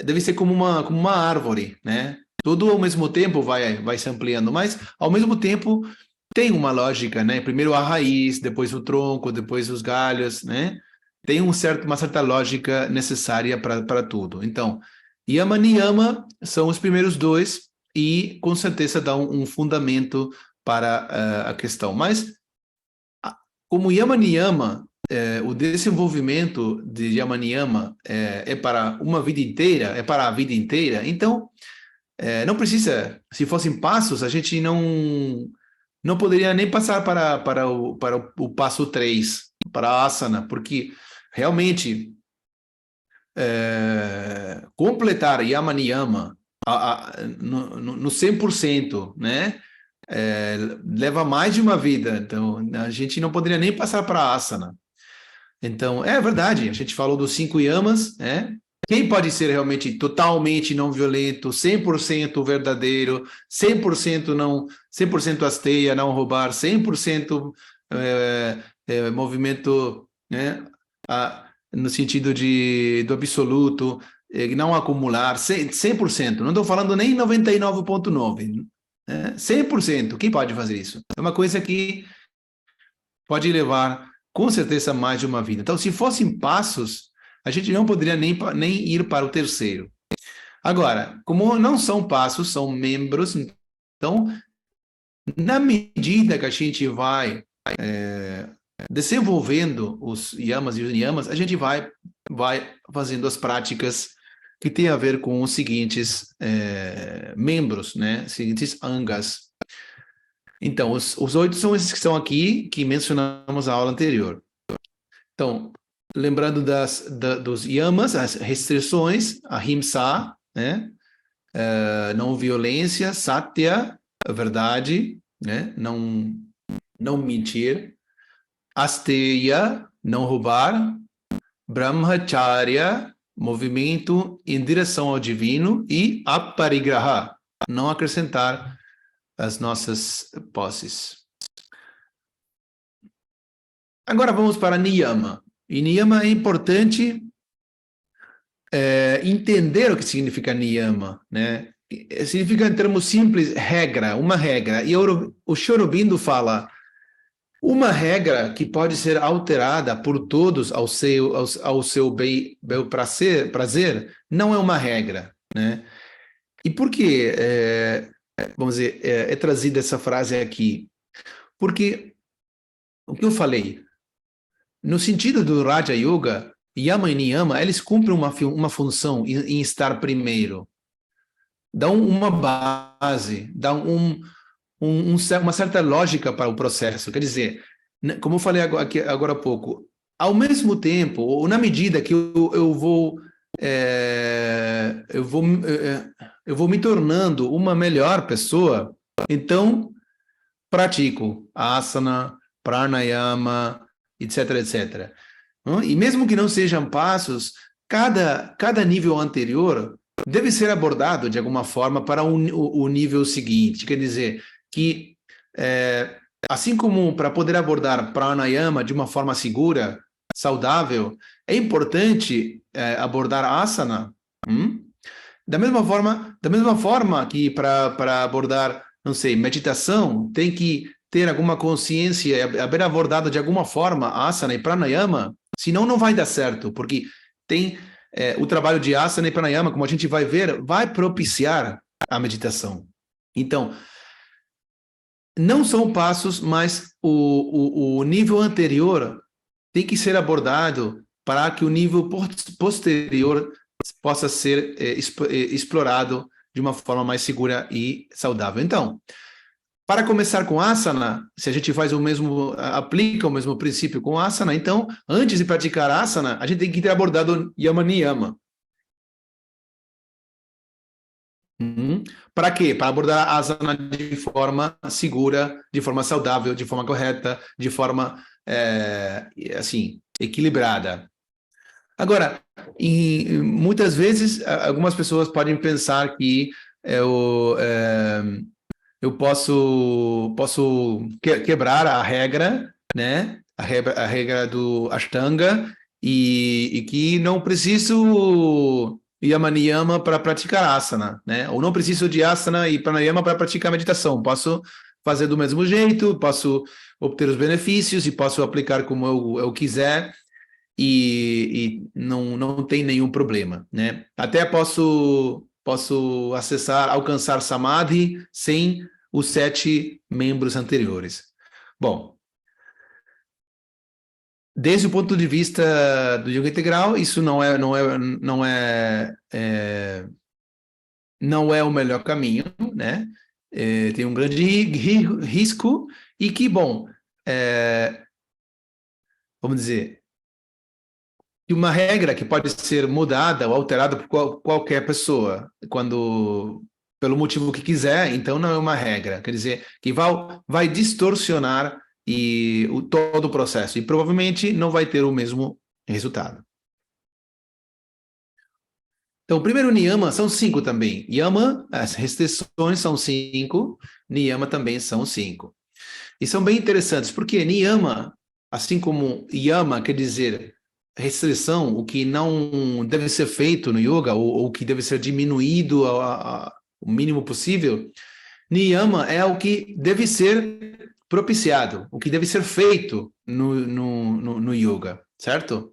deve ser como uma árvore, né? Tudo ao mesmo tempo vai se ampliando, mas ao mesmo tempo tem uma lógica, né? Primeiro a raiz, depois o tronco, depois os galhos, né? Tem uma certa lógica necessária para tudo. Então, Yama Niyama são os primeiros 2 e com certeza dão um fundamento para a questão. Mas como Yama Niyama, o desenvolvimento de Yama Niyama é para uma vida inteira, é para a vida inteira, então não precisa, se fossem passos, a gente não poderia nem passar para o passo 3, para a asana, porque realmente completar Yama Niyama no 100%, né? Leva mais de uma vida, então a gente não poderia nem passar para a asana. Então, é verdade, a gente falou dos 5 yamas, né? Quem pode ser realmente totalmente não violento, 100% verdadeiro, 100% asteia, não roubar, 100% movimento, né? No sentido do absoluto, não acumular, 100%, não estou falando nem 99,9%, 100%, quem pode fazer isso? É uma coisa que pode levar, com certeza, mais de uma vida. Então, se fossem passos, a gente não poderia nem ir para o terceiro. Agora, como não são passos, são membros, então, na medida que a gente vai desenvolvendo os yamas e os niyamas, a gente vai fazendo as práticas que têm a ver com os seguintes membros, né? Seguintes angas. Então, os 8 são esses que estão aqui, que mencionamos na aula anterior. Então, lembrando dos yamas, as restrições, ahimsa, né? Não violência, satya, a verdade, né? Não mentir, asteya, não roubar, brahmacharya, movimento em direção ao divino, e aparigraha, não acrescentar as nossas posses. Agora vamos para niyama. E niyama é importante entender o que significa niyama, né? Significa, em termos simples, regra, uma regra. E o Sri Aurobindo fala, uma regra que pode ser alterada por todos ao seu bel prazer, não é uma regra, né? E por que, vamos dizer, é trazida essa frase aqui? Porque, o que eu falei, no sentido do Raja Yoga, Yama e Niyama, eles cumprem uma função em estar primeiro. Dão uma base, dão uma certa lógica para o processo. Quer dizer, como eu falei agora há pouco, ao mesmo tempo, ou na medida que eu vou me tornando uma melhor pessoa, então pratico asana, pranayama, etc, etc. E mesmo que não sejam passos, cada nível anterior deve ser abordado de alguma forma para o nível seguinte. Quer dizer, que assim como para poder abordar pranayama de uma forma segura, saudável, é importante abordar asana. Da mesma forma que para abordar, não sei, meditação, tem que ter alguma consciência, haver abordado de alguma forma asana e pranayama, senão não vai dar certo, porque tem o trabalho de asana e pranayama, como a gente vai ver, vai propiciar a meditação. Então, não são passos, mas o nível anterior tem que ser abordado para que o nível posterior possa ser explorado de uma forma mais segura e saudável. Então, para começar com asana, se a gente aplica o mesmo princípio com asana, então, antes de praticar asana, a gente tem que ter abordado yama niyama. Para quê? Para abordar a asana de forma segura, de forma saudável, de forma correta, de forma, assim, equilibrada. Agora, muitas vezes, algumas pessoas podem pensar que eu posso quebrar a regra, né? A regra do Ashtanga, e que não preciso Yama Niyama para praticar asana, né? Ou não preciso de asana e pranayama para praticar meditação. Posso fazer do mesmo jeito, posso obter os benefícios e posso aplicar como eu quiser, e não tem nenhum problema, né? Até posso alcançar Samadhi sem os 7 membros anteriores. Bom, desde o ponto de vista do yoga integral, isso não é o melhor caminho, né? Tem um grande risco, e que, bom, vamos dizer, que uma regra que pode ser mudada ou alterada por qualquer pessoa, pelo motivo que quiser, então não é uma regra. Quer dizer, que vai distorcionar todo o processo, e provavelmente não vai ter o mesmo resultado. Então, o primeiro niyama são 5 também. Yama, as restrições são 5, niyama também são 5. E são bem interessantes, porque niyama, assim como yama, quer dizer restrição, o que não deve ser feito no yoga, ou que deve ser diminuído o mínimo possível, niyama é o que deve ser propiciado, o que deve ser feito no yoga, certo?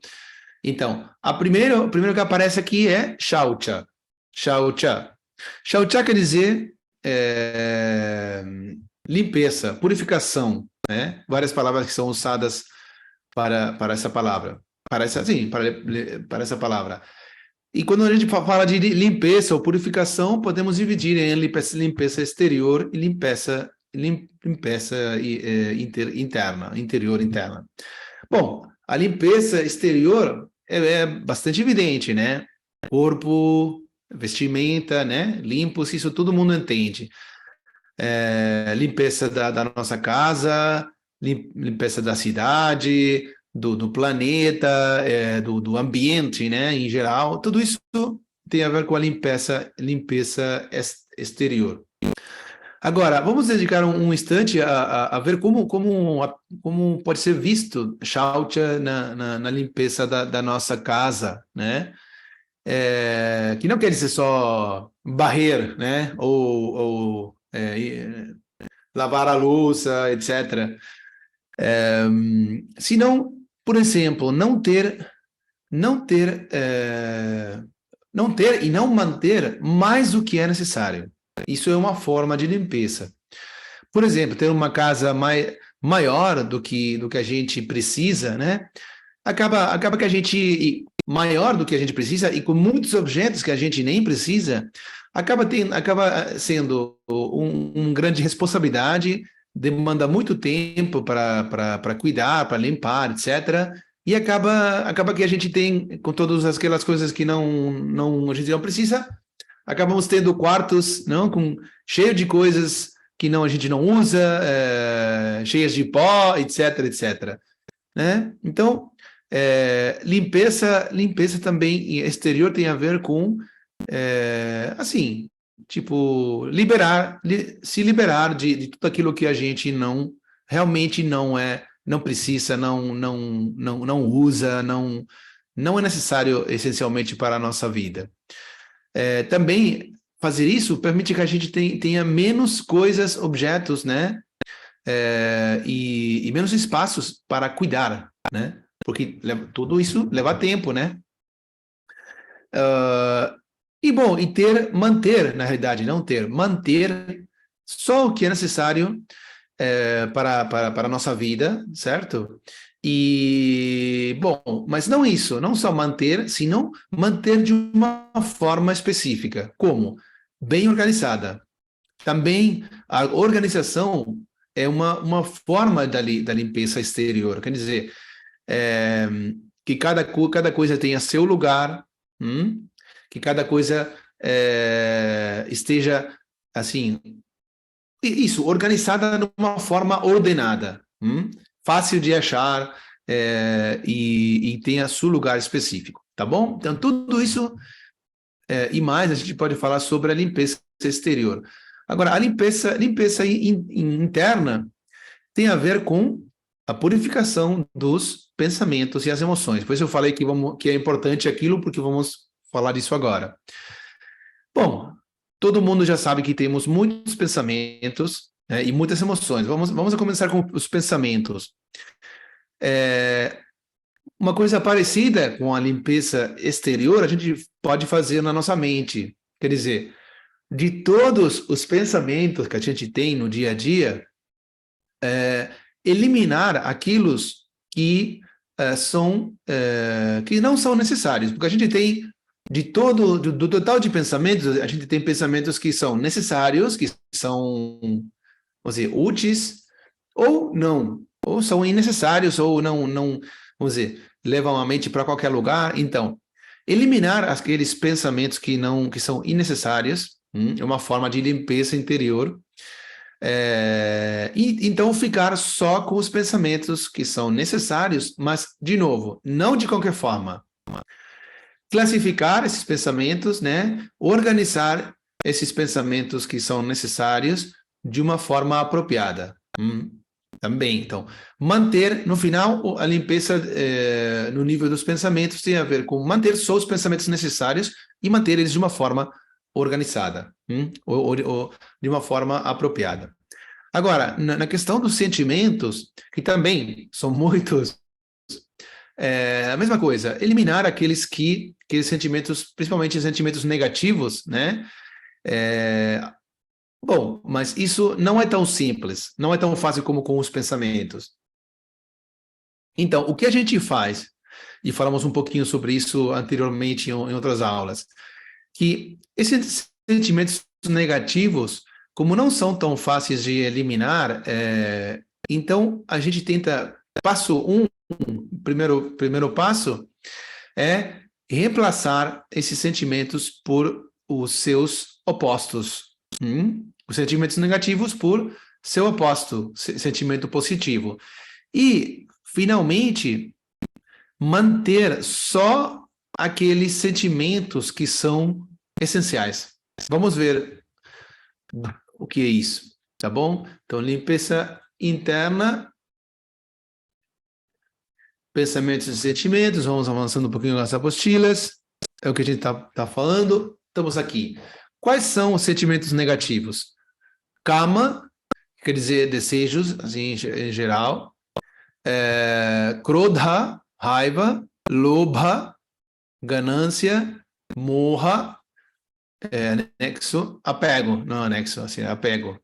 Então, o primeiro que aparece aqui é shaucha. Shaucha. Shaucha quer dizer limpeza, purificação, né? Várias palavras que são usadas para essa palavra. Para essa palavra. E quando a gente fala de limpeza ou purificação, podemos dividir em limpeza exterior e limpeza interior interna. Bom, a limpeza exterior é bastante evidente, né? Corpo, vestimenta, né? Limpos, isso todo mundo entende. Limpeza da nossa casa, limpeza da cidade, do planeta, do ambiente, né, em geral. Tudo isso tem a ver com a limpeza exterior. Agora, vamos dedicar um instante a ver como pode ser visto Shaucha na limpeza da nossa casa, né? Que não quer dizer só varrer, né? Ou lavar a louça, etc. Senão, por exemplo, não ter e não manter mais do que é necessário. Isso é uma forma de limpeza. Por exemplo, ter uma casa maior do que a gente precisa, né? Acaba que a gente, maior do que a gente precisa e com muitos objetos que a gente nem precisa, acaba sendo uma grande responsabilidade, demanda muito tempo para cuidar, para limpar, etc. E acaba que a gente tem, com todas aquelas coisas que a gente não precisa, acabamos tendo quartos cheio de coisas que a gente não usa, cheias de pó, etc, etc. Né? Então, limpeza também exterior tem a ver com, assim, tipo, se liberar de tudo aquilo que a gente realmente não precisa, não usa, não é necessário essencialmente para a nossa vida. Também fazer isso permite que a gente tenha menos coisas, objetos, né? E menos espaços para cuidar, né? Porque tudo isso leva tempo, né? Manter só o que é necessário para a nossa vida, certo? Mas não isso, não só manter, senão manter de uma forma específica. Como? Bem organizada. Também a organização é uma forma da limpeza exterior. Quer dizer, que cada coisa tenha seu lugar, que cada coisa esteja, assim, isso, organizada de uma forma ordenada, fácil de achar e tenha seu lugar específico, tá bom? Então, tudo isso e mais a gente pode falar sobre a limpeza exterior. Agora, a limpeza interna tem a ver com a purificação dos pensamentos e as emoções. Por isso eu falei que é importante aquilo, porque vamos falar disso agora. Bom, todo mundo já sabe que temos muitos pensamentos, né, e muitas emoções. Vamos começar com os pensamentos. Uma coisa parecida com a limpeza exterior, a gente pode fazer na nossa mente. Quer dizer, de todos os pensamentos que a gente tem no dia a dia, eliminar aqueles que que não são necessários, porque a gente tem do total de pensamentos, a gente tem pensamentos que são necessários, que são, vamos dizer, úteis, ou não, ou são innecessários, ou não, vamos dizer, levam a mente para qualquer lugar. Então, eliminar aqueles pensamentos que são innecessários é uma forma de limpeza interior. E então ficar só com os pensamentos que são necessários, mas, de novo, não de qualquer forma. Classificar esses pensamentos, né? Organizar esses pensamentos que são necessários de uma forma apropriada. Também, então, manter, no final, a limpeza no nível dos pensamentos tem a ver com manter só os pensamentos necessários e manter eles de uma forma organizada, ou de uma forma apropriada. Agora, na questão dos sentimentos, que também são muitos, a mesma coisa, eliminar aqueles sentimentos, principalmente sentimentos negativos, né? Bom, mas isso não é tão simples, não é tão fácil como com os pensamentos. Então, o que a gente faz, e falamos um pouquinho sobre isso anteriormente em outras aulas, que esses sentimentos negativos, como não são tão fáceis de eliminar, então a gente tenta, primeiro passo é reemplaçar esses sentimentos por os seus opostos. Os sentimentos negativos por seu oposto, sentimento positivo. E, finalmente, manter só aqueles sentimentos que são essenciais. Vamos ver o que é isso, tá bom? Então, limpeza interna, pensamentos e sentimentos, vamos avançando um pouquinho nas apostilas, é o que a gente tá falando. Estamos aqui. Quais são os sentimentos negativos? Kama, quer dizer desejos, assim, em geral. Krodha, raiva. Lobha, ganância. Moha, anexo. Apego, não anexo, assim, apego.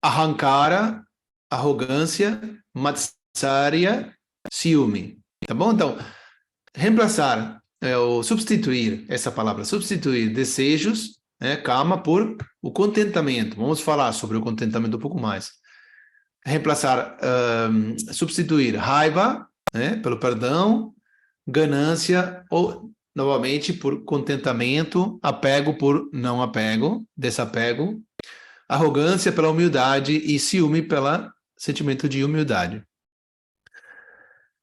Ahankara, arrogância. Matsarya, ciúme. Tá bom? Então, reemplaçar, ou substituir essa palavra, substituir desejos, kama, por o contentamento. Vamos falar sobre o contentamento um pouco mais. Reemplaçar, substituir raiva, pelo perdão, ganância, ou novamente por contentamento, apego por não apego, desapego, arrogância pela humildade e ciúme pelo sentimento de humildade.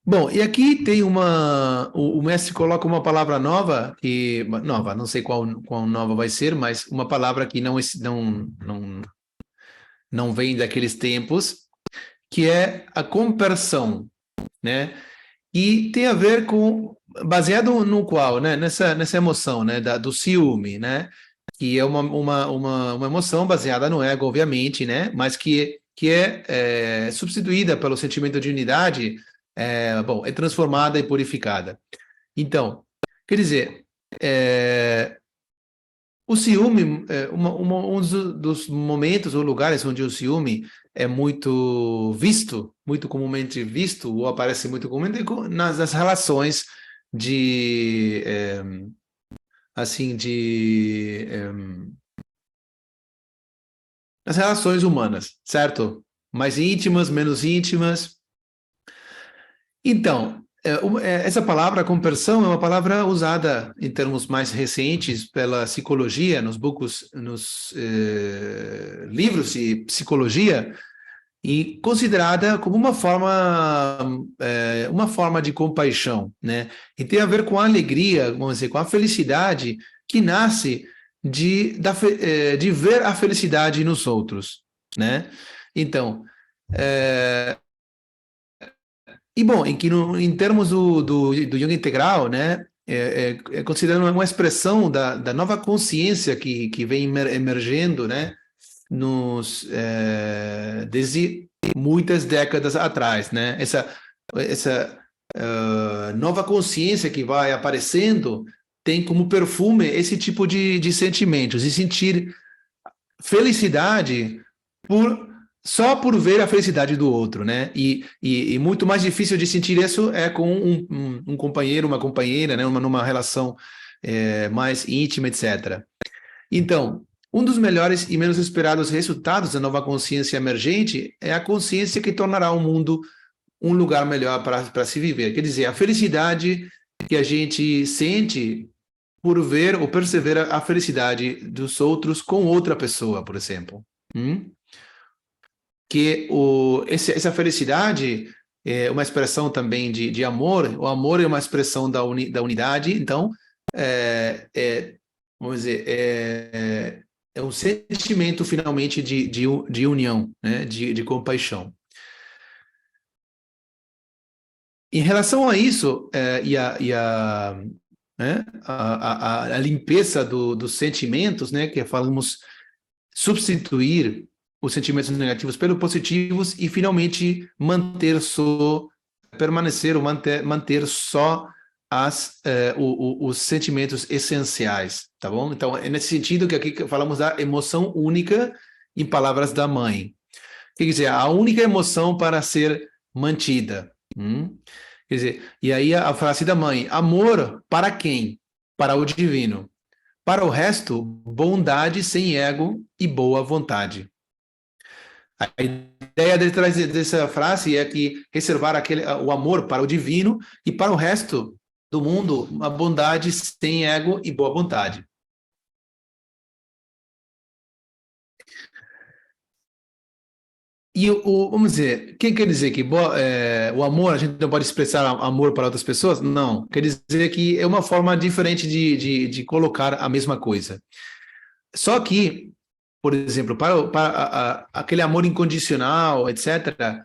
Bom, e aqui tem o mestre coloca uma palavra nova, não sei qual nova vai ser, mas uma palavra que não vem daqueles tempos, que é a compersão, né? E tem a ver com, baseado no qual, né? Nessa emoção, né? Do ciúme, né? Que é uma emoção baseada no ego, obviamente, né? Mas que é substituída pelo sentimento de unidade, é transformada e purificada. Então, quer dizer, o ciúme, um dos momentos ou lugares onde o ciúme é muito visto, muito comumente visto, ou aparece muito comumente nas relações de, nas relações humanas, certo? Mais íntimas, menos íntimas. Então, essa palavra compersão é uma palavra usada em termos mais recentes pela psicologia, nos livros de psicologia, e considerada como uma forma de compaixão, né? E tem a ver com a alegria, vamos dizer, com a felicidade que nasce de ver a felicidade nos outros, né? Então, em termos do yoga integral, né, é considerado uma expressão da nova consciência que vem emergendo, né, desde muitas décadas atrás, né, essa nova consciência que vai aparecendo tem como perfume esse tipo de sentimentos, e sentir felicidade só por ver a felicidade do outro, né? E muito mais difícil de sentir isso é com um companheiro, uma companheira, né? Numa relação mais íntima, etc. Então, um dos melhores e menos esperados resultados da nova consciência emergente é a consciência que tornará o mundo um lugar melhor para se viver. Quer dizer, a felicidade que a gente sente por ver ou perceber a felicidade dos outros com outra pessoa, por exemplo. Que essa felicidade é uma expressão também de amor. O amor é uma expressão da unidade. Então, vamos dizer, é um sentimento finalmente de união, né? de compaixão. Em relação a isso, a limpeza dos sentimentos, né? Que falamos substituir os sentimentos negativos pelos positivos e finalmente manter só os sentimentos essenciais, tá bom? Então, é nesse sentido que aqui falamos da emoção única em palavras da mãe. Quer dizer, a única emoção para ser mantida. Quer dizer, e aí a frase da mãe: amor para quem? Para o divino. Para o resto, bondade sem ego e boa vontade. A ideia dessa frase é que reservar o amor para o divino e para o resto do mundo, a bondade sem ego e boa vontade. vamos dizer, quem quer dizer que o amor, a gente não pode expressar amor para outras pessoas? Não, quer dizer que é uma forma diferente de colocar a mesma coisa. Só que, por exemplo, para aquele amor incondicional, etc.,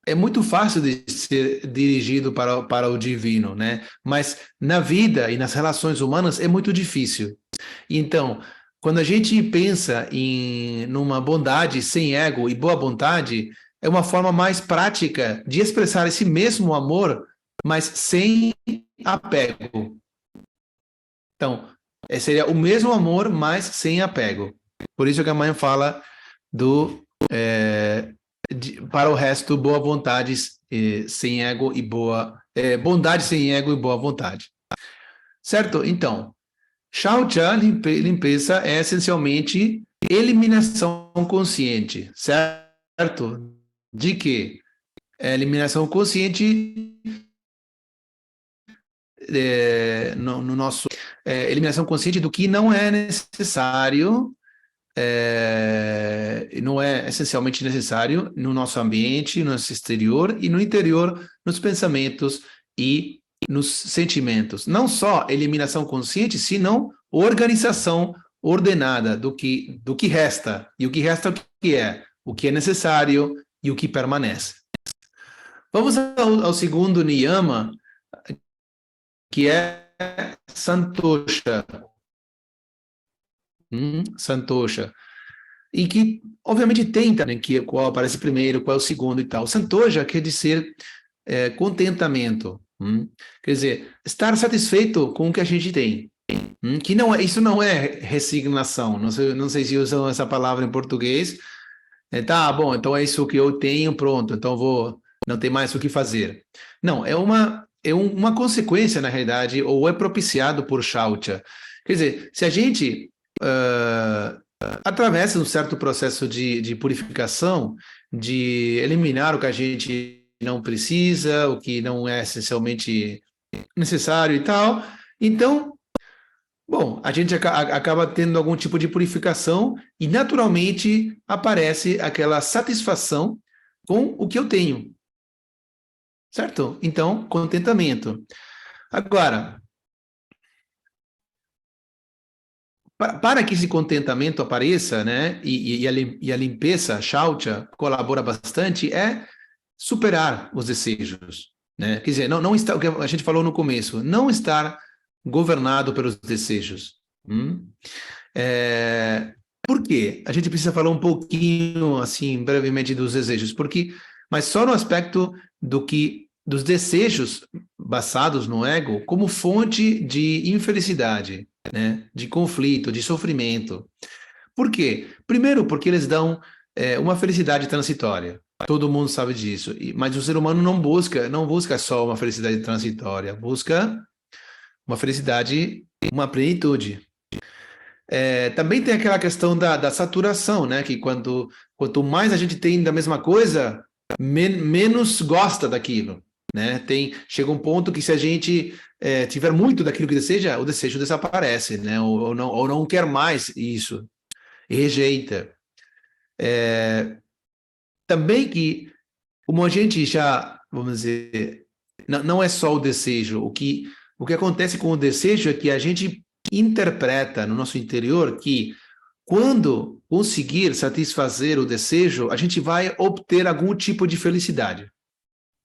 é muito fácil de ser dirigido para o divino, né? Mas na vida e nas relações humanas é muito difícil. Então, quando a gente pensa numa bondade sem ego e boa vontade, é uma forma mais prática de expressar esse mesmo amor, mas sem apego. Então, seria o mesmo amor, mas sem apego. Por isso que a mãe fala para o resto, boa vontade sem ego e bondade sem ego e boa vontade. Certo? Então, Shaucha, limpeza, é essencialmente eliminação consciente, certo? De quê? É eliminação consciente no nosso... eliminação consciente do que não é necessário, não é essencialmente necessário no nosso ambiente, no nosso exterior e no interior, nos pensamentos e nos sentimentos. Não só eliminação consciente, senão organização ordenada do que resta. E o que resta o que é necessário e o que permanece. Vamos ao segundo niyama, que é santosha. Santosha. E que, obviamente, tenta, né, qual aparece primeiro, qual é o segundo e tal. Santosha quer dizer contentamento. Quer dizer, estar satisfeito com o que a gente tem. Que não isso não é resignação. Não sei se usam essa palavra em português. Tá, bom, então é isso que eu tenho, pronto, então não tem mais o que fazer. Não, é uma consequência, na realidade, ou é propiciado por Shaucha. Quer dizer, se a gente atravessa um certo processo de purificação, de eliminar o que a gente não precisa, o que não é essencialmente necessário e tal, então, bom, a gente acaba tendo algum tipo de purificação e naturalmente aparece aquela satisfação com o que eu tenho, certo? Então, contentamento. Agora, para que esse contentamento apareça, né, e a limpeza, Shaucha, colabora bastante, é superar os desejos, né? Quer dizer, não está, o que a gente falou no começo, não estar governado pelos desejos. Por quê? A gente precisa falar um pouquinho, assim, brevemente dos desejos, mas só no aspecto dos desejos basados no ego como fonte de infelicidade, né? De conflito, de sofrimento. Por quê? Primeiro, porque eles dão uma felicidade transitória. Todo mundo sabe disso. Mas o ser humano não busca só uma felicidade transitória, busca uma felicidade, uma plenitude. Também tem aquela questão da saturação, né? Que quanto mais a gente tem da mesma coisa, menos gosta daquilo, né? Chega um ponto que se a gente tiver muito daquilo que deseja, o desejo desaparece, né? Ou não quer mais isso, e rejeita. Também que, como a gente já, vamos dizer, não é só o desejo, o que acontece com o desejo é que a gente interpreta no nosso interior que quando conseguir satisfazer o desejo, a gente vai obter algum tipo de felicidade,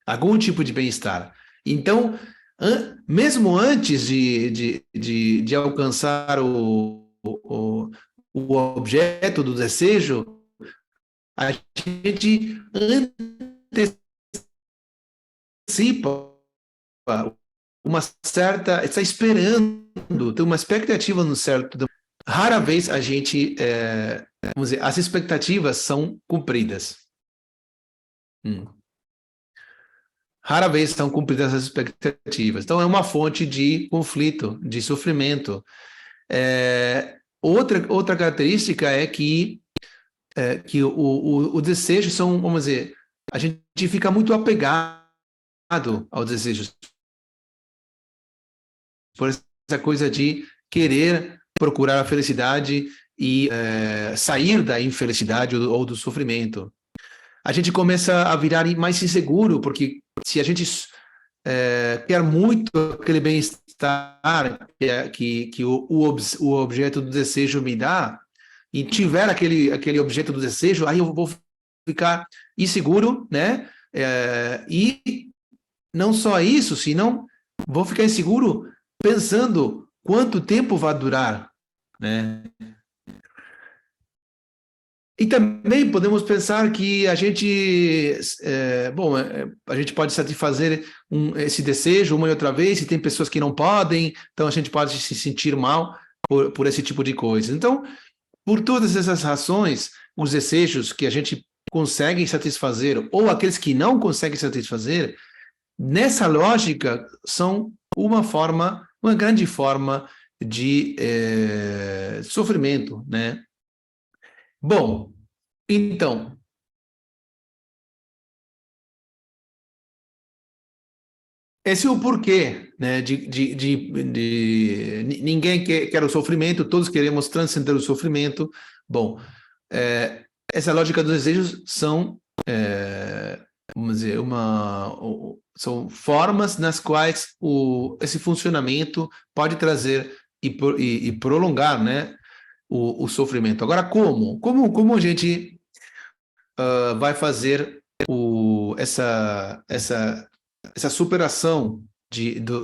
algum tipo de bem-estar. Então, mesmo antes de alcançar o objeto do desejo, a gente antecipa uma certa... está esperando, tem uma expectativa no certo... Rara vez a gente... vamos dizer, as expectativas são cumpridas. Rara vez são cumpridas as expectativas. Então, é uma fonte de conflito, de sofrimento. Outra característica é que o desejo são, vamos dizer, a gente fica muito apegado aos desejos. Por essa coisa de querer procurar a felicidade e sair da infelicidade ou do sofrimento. a gente começa a virar mais inseguro, porque se a gente quer muito aquele bem-estar que o objeto do desejo me dá, e tiver aquele objeto do desejo, aí eu vou ficar inseguro, né? E não só isso, senão vou ficar inseguro pensando quanto tempo vai durar, né? E também podemos pensar que a gente, a gente pode satisfazer esse desejo uma e outra vez, e tem pessoas que não podem, então a gente pode se sentir mal por esse tipo de coisa. Então, por todas essas razões, os desejos que a gente consegue satisfazer, ou aqueles que não conseguem satisfazer, nessa lógica, são uma grande forma de sofrimento, né? Bom, então, esse é o porquê, né, ninguém quer o sofrimento, todos queremos transcender o sofrimento. Bom, essa lógica dos desejos são, vamos dizer, são formas nas quais esse funcionamento pode trazer e prolongar, né, o sofrimento. Agora, como a gente vai fazer essa superação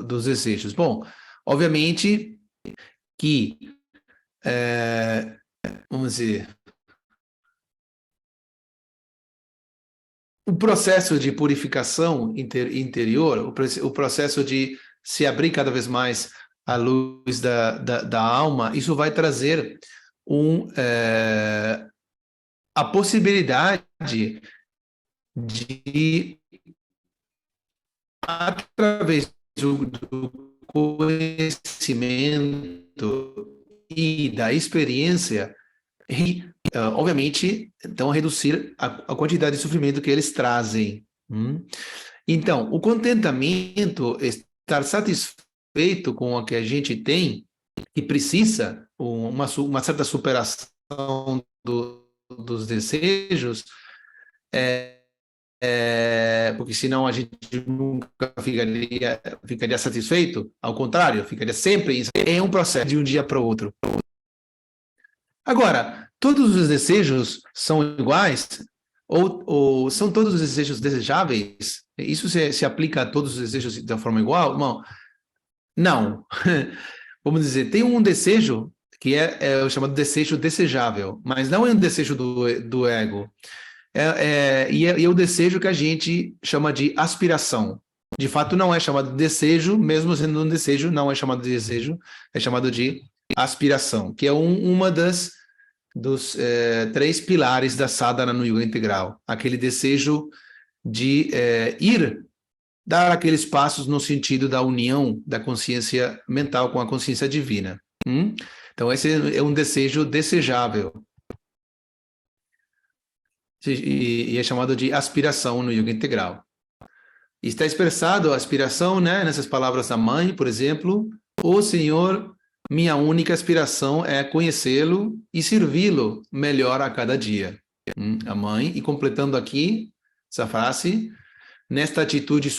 dos desejos? Bom, obviamente que, vamos dizer, o processo de purificação interior, o processo de se abrir cada vez mais à luz da alma, isso vai trazer a possibilidade de, através do conhecimento e da experiência, obviamente, então, reduzir a quantidade de sofrimento que eles trazem. Então, o contentamento, estar satisfeito com o que a gente tem, que precisa uma certa superação dos desejos, porque senão a gente nunca ficaria satisfeito, ao contrário, ficaria sempre. É um processo de um dia para o outro. Agora, todos os desejos são iguais? Ou são todos os desejos desejáveis? Isso se aplica a todos os desejos da forma igual? Não. Vamos dizer, tem um desejo que é o chamado desejo desejável, mas não é um desejo do ego. E é o desejo que a gente chama de aspiração. De fato, não é chamado de desejo, mesmo sendo um desejo, não é chamado de desejo, é chamado de aspiração, que é uma dos 3 pilares da sadhana no yoga integral. Aquele desejo de dar aqueles passos no sentido da união da consciência mental com a consciência divina. Então, esse é um desejo desejável. E é chamado de aspiração no yoga integral. E está expressado a aspiração, né, nessas palavras da mãe, por exemplo: "Ó Senhor, minha única aspiração é conhecê-lo e servi-lo melhor a cada dia." A mãe, e completando aqui essa frase: nesta atitude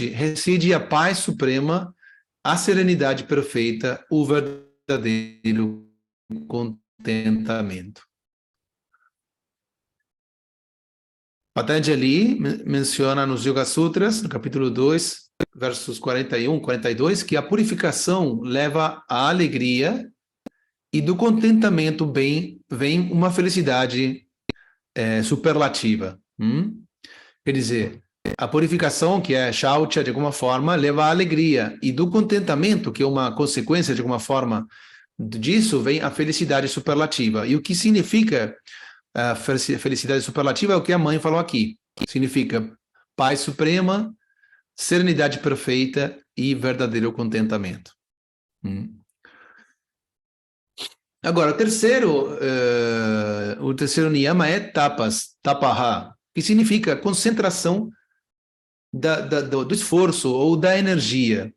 reside a paz suprema, a serenidade perfeita, o verdadeiro contentamento. Patanjali menciona nos Yoga Sutras, no capítulo 2, versos 41, 42, que a purificação leva à alegria e do contentamento vem uma felicidade superlativa. Quer dizer, a purificação, que é shaucha, de alguma forma, leva à alegria, e do contentamento, que é uma consequência, de alguma forma, disso, vem a felicidade superlativa. E o que significa a felicidade superlativa é o que a mãe falou aqui. Significa paz suprema, serenidade perfeita e verdadeiro contentamento. Agora, o terceiro niyama é tapas, tapaha, que significa concentração do esforço ou da energia.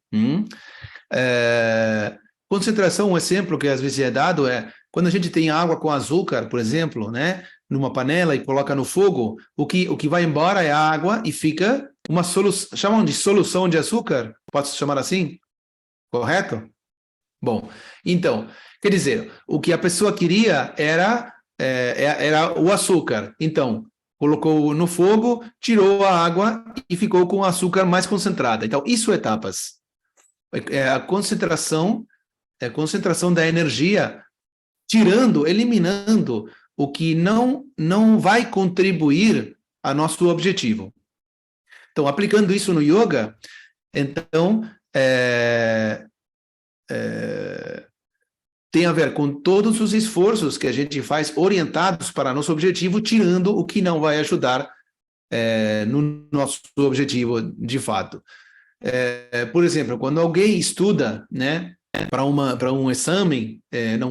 Concentração, um exemplo que às vezes é dado é quando a gente tem água com açúcar, por exemplo, né? numa panela e coloca no fogo, o que vai embora é a água e fica uma solução, chamam de solução de açúcar, pode se chamar assim? Correto? Bom, então, quer dizer, o que a pessoa queria era o açúcar. Então, colocou no fogo, tirou a água e ficou com o açúcar mais concentrado. Então, isso é tapas. É a concentração da energia, eliminando o que não vai contribuir a nosso objetivo. Então, aplicando isso no yoga, então, tem a ver com todos os esforços que a gente faz orientados para nosso objetivo, tirando o que não vai ajudar no nosso objetivo de fato. Por exemplo, quando alguém estuda, né, para um exame,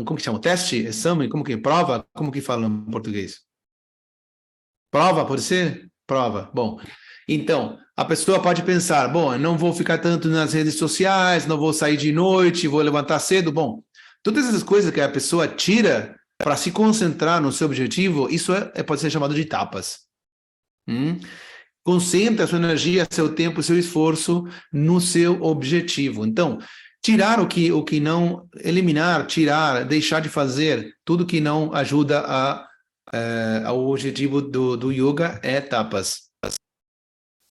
como que chama? Teste? Exame? Como que prova? Como que fala em português? Prova, pode ser? Prova. Bom, então, a pessoa pode pensar, bom, eu não vou ficar tanto nas redes sociais, não vou sair de noite, vou levantar cedo. Bom, todas essas coisas que a pessoa tira para se concentrar no seu objetivo, isso pode ser chamado de tapas. Concentra sua energia, seu tempo, seu esforço no seu objetivo. Então, tirar o que não, eliminar, tirar, deixar de fazer, tudo que não ajuda ao objetivo do yoga é tapas.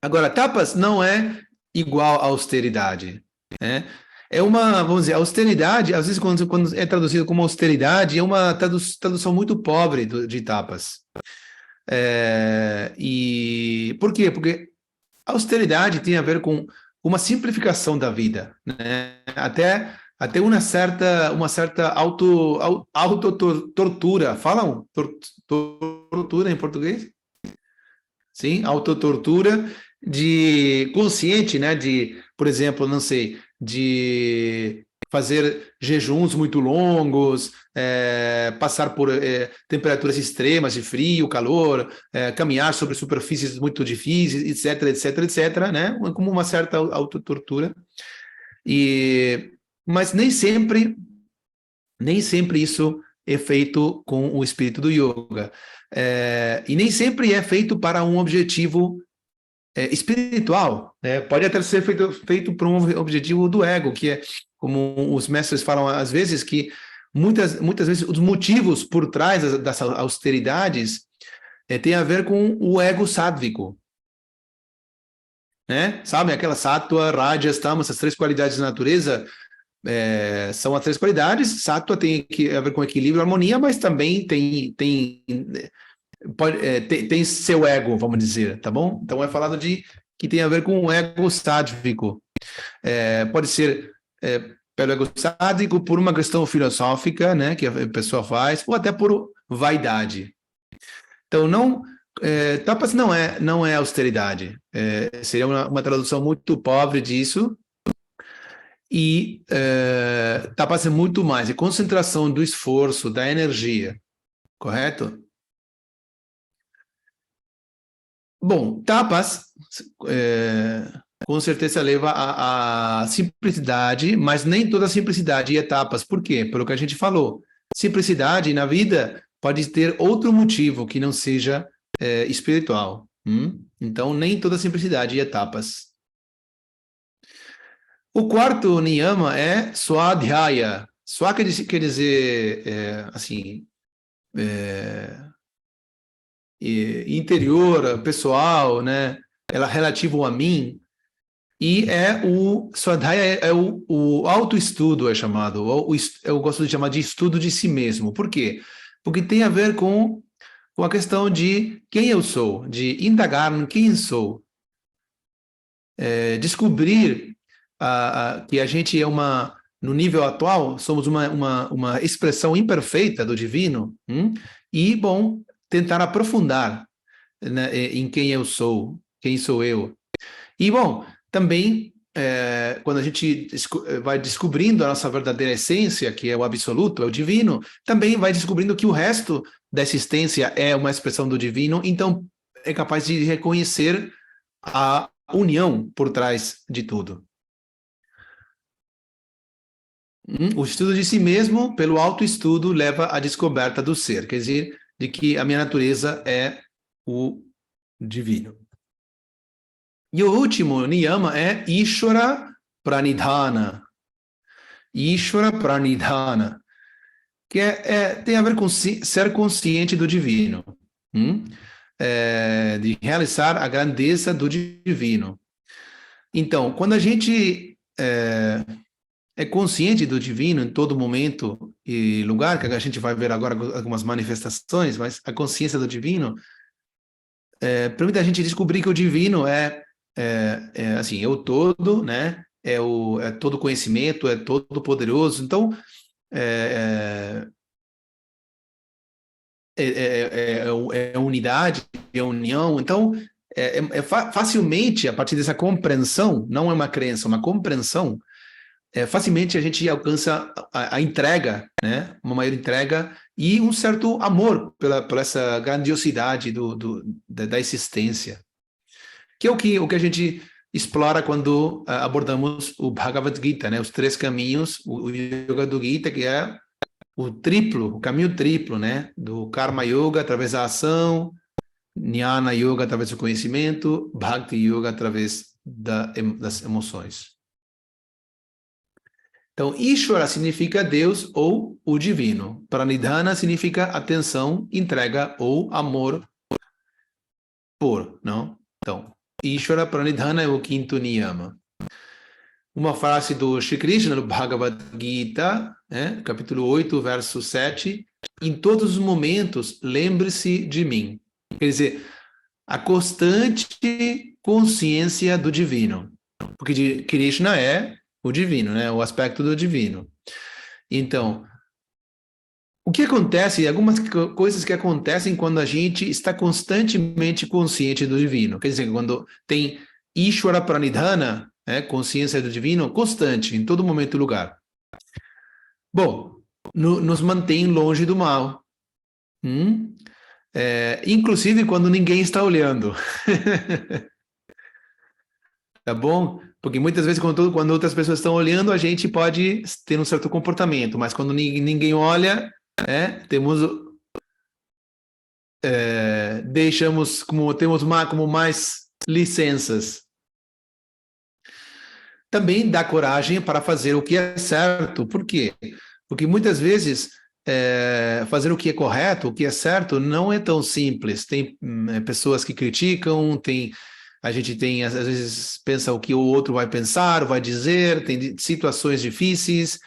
Agora, tapas não é igual à austeridade, né? Vamos dizer, austeridade, às vezes quando é traduzido como austeridade, é uma tradução muito pobre de tapas. E por quê? Porque a austeridade tem a ver com uma simplificação da vida, né? Até uma certa autotortura. Falam tortura em português? Sim, autotortura de consciente, né? De, por exemplo, não sei, de fazer jejuns muito longos, passar por temperaturas extremas de frio, calor, caminhar sobre superfícies muito difíceis, etc, né? Como uma certa autotortura. Mas nem sempre isso é feito com o espírito do yoga. E nem sempre é feito para um objetivo espiritual, né? Pode até ser feito para um objetivo do ego, que é, como os mestres falam às vezes, que muitas vezes os motivos por trás das austeridades tem a ver com o ego sádvico, né? Sabe, aquela sattva, rajas, tamas, as três qualidades da natureza, são as três qualidades. Sattva tem a ver com equilíbrio e harmonia, mas também tem seu ego, vamos dizer, tá bom? Então é falado que tem a ver com o ego sádvico. Pode ser pelo ego sádico, por uma questão filosófica, né, que a pessoa faz, ou até por vaidade. Então, tapas não é austeridade. Seria uma tradução muito pobre disso. E tapas é muito mais, é concentração do esforço, da energia. Correto? Bom, tapas com certeza leva à simplicidade, mas nem toda simplicidade é tapas. Por quê? Pelo que a gente falou. Simplicidade na vida pode ter outro motivo que não seja espiritual. Então, nem toda simplicidade é tapas. O quarto niyama é swadhyaya. Swa quer dizer assim, interior, pessoal, né? Ela é relativo a mim. E o Swadhyaya é o autoestudo, é chamado. Eu gosto de chamar de estudo de si mesmo. Por quê? Porque tem a ver com a questão de quem eu sou, de indagar no quem sou. Descobrir que a gente no nível atual, somos uma expressão imperfeita do divino. E, bom, tentar aprofundar, né, em quem eu sou, quem sou eu. E, bom, também, quando a gente vai descobrindo a nossa verdadeira essência, que é o absoluto, é o divino, também vai descobrindo que o resto da existência é uma expressão do divino, então é capaz de reconhecer a união por trás de tudo. O estudo de si mesmo, pelo autoestudo, leva à descoberta do ser. Quer dizer, de que a minha natureza é o divino. E o último niyama é Ishvara Pranidhana. Ishvara Pranidhana, que tem a ver com ser consciente do divino, de realizar a grandeza do divino. Então, quando a gente é consciente do divino em todo momento e lugar, que a gente vai ver agora algumas manifestações, mas a consciência do divino permite a gente descobrir que o divino assim, é o todo, né? É todo conhecimento, é todo poderoso. Então, é unidade, é união. Então, facilmente, a partir dessa compreensão, não é uma crença, uma compreensão, facilmente a gente alcança a entrega, né? Uma maior entrega e um certo amor por essa grandiosidade da existência. Que é o que a gente explora quando abordamos o Bhagavad Gita, né? Os 3 caminhos, o Yoga do Gita, que é o caminho triplo, né? Do Karma Yoga através da ação, Jnana Yoga através do conhecimento, Bhakti Yoga através das emoções. Então, Ishvara significa Deus ou o divino. Pranidhana significa atenção, entrega ou amor por, não? Então, Ishvara Pranidhana é o 5º niyama. Uma frase do Shri Krishna, no Bhagavad Gita, capítulo 8, verso 7, em todos os momentos, lembre-se de mim. Quer dizer, a constante consciência do divino. Porque Krishna é o divino, né? O aspecto do divino. Então, o que acontece, algumas coisas que acontecem quando a gente está constantemente consciente do divino. Quer dizer, quando tem Ishvara Pranidhana, consciência do divino, constante, em todo momento e lugar. Bom, nos mantém longe do mal. Inclusive quando ninguém está olhando. Tá bom? Porque muitas vezes, quando outras pessoas estão olhando, a gente pode ter um certo comportamento, mas quando ninguém olha, temos como mais licenças. Também dá coragem para fazer o que é certo. Por quê? Porque muitas vezes fazer o que é correto, o que é certo, não é tão simples. Tem pessoas que criticam, a gente às vezes pensa o que o outro vai pensar, vai dizer, tem situações difíceis,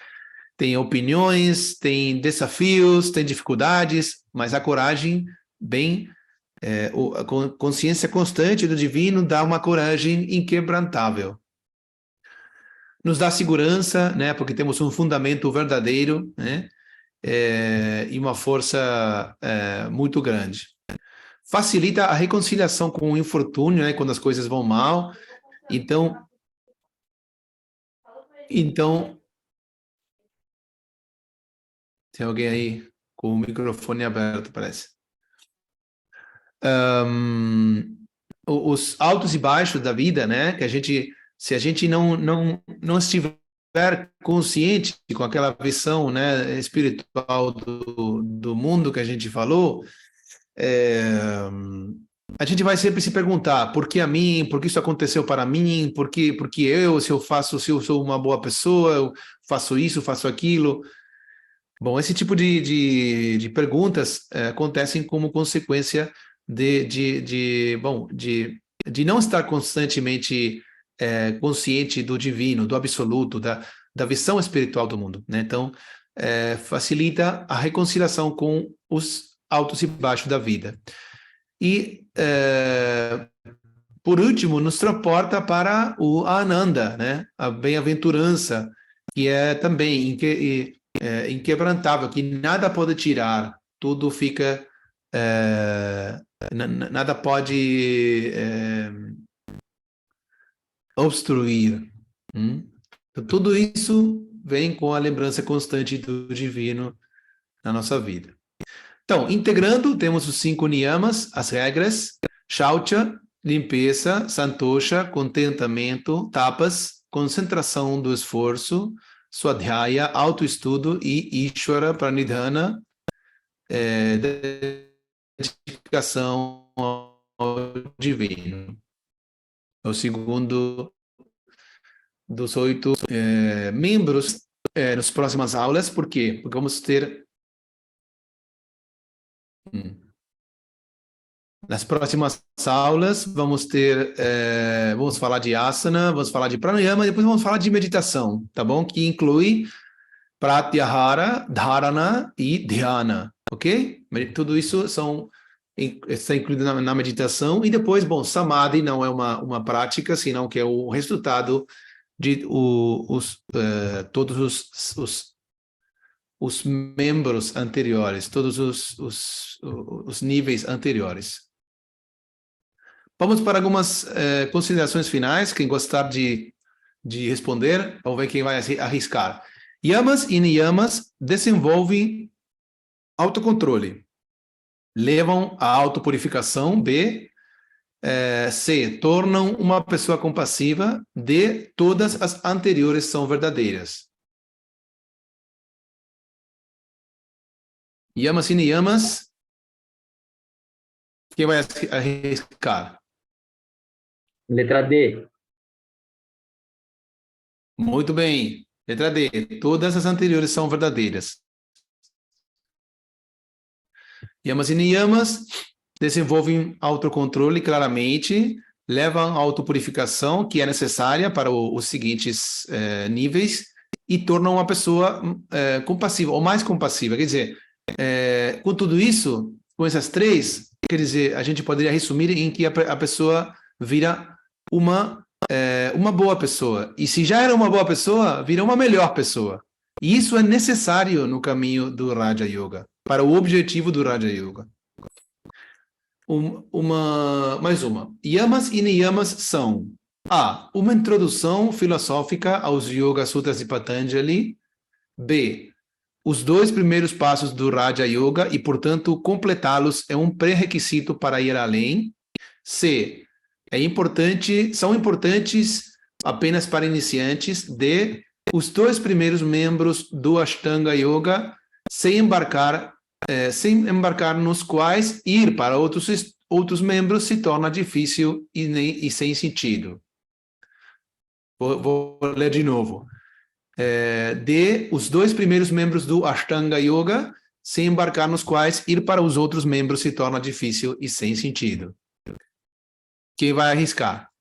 tem opiniões, tem desafios, tem dificuldades, mas a coragem, a consciência constante do divino dá uma coragem inquebrantável. Nos dá segurança, né, porque temos um fundamento verdadeiro, né, e uma força muito grande. Facilita a reconciliação com o infortúnio, né, quando as coisas vão mal. Então, tem alguém aí com o microfone aberto, parece. Os altos e baixos da vida, né, que se a gente não estiver consciente com aquela visão, né, espiritual do mundo que a gente falou, a gente vai sempre se perguntar, por que a mim, por que isso aconteceu para mim, por que se eu sou uma boa pessoa, eu faço isso, faço aquilo. Bom, esse tipo de perguntas acontecem como consequência de não estar constantemente consciente do divino, do absoluto, da visão espiritual do mundo, né? Então, facilita a reconciliação com os altos e baixos da vida. E, por último, nos transporta para o Ananda, né? A bem-aventurança, que é também inquebrantável, que nada pode tirar, tudo fica... nada pode obstruir. Então, tudo isso vem com a lembrança constante do divino na nossa vida. Então, integrando, temos os 5 niyamas, as regras: shaucha, limpeza; santosha, contentamento; tapas, concentração do esforço; swadhyaya, autoestudo; e ishvara pranidhana, dedicação ao divino. É o segundo dos 8 membros nas próximas aulas. Por quê? Porque vamos ter nas próximas aulas vamos falar de asana, vamos falar de pranayama, depois vamos falar de meditação, tá bom? Que inclui pratyahara, dharana e dhyana, ok? Tudo isso está incluído na meditação. E depois, bom, samadhi não é uma prática, senão que é o resultado de todos os membros anteriores, todos os níveis anteriores. Vamos para algumas considerações finais. Quem gostar de responder, vamos ver quem vai arriscar. Yamas e niyamas desenvolvem autocontrole, levam à autopurificação. B. C. Tornam uma pessoa compassiva. D. Todas as anteriores são verdadeiras. Yamas e niyamas. Quem vai arriscar? Letra D. Muito bem. Letra D. Todas as anteriores são verdadeiras. Yamas e niyamas desenvolvem autocontrole claramente, levam à autopurificação, que é necessária para os seguintes níveis, e tornam uma pessoa compassiva, ou mais compassiva. Quer dizer, com tudo isso, com essas três, quer dizer, a gente poderia resumir em que a pessoa vira uma boa pessoa. E se já era uma boa pessoa, vira uma melhor pessoa. E isso é necessário no caminho do Raja Yoga, para o objetivo do Raja Yoga. Mais uma. Yamas e niyamas são A. Uma introdução filosófica aos Yoga Sutras de Patanjali. B. Os 2 primeiros passos do Raja Yoga e, portanto, completá-los é um pré-requisito para ir além. C. São importantes apenas para iniciantes. D. Os 2 primeiros membros do Ashtanga Yoga, sem embarcar nos quais ir para outros membros se torna difícil e sem sentido. Vou ler de novo. D. Os 2 primeiros membros do Ashtanga Yoga, sem embarcar nos quais ir para os outros membros se torna difícil e sem sentido. Quem vai arriscar?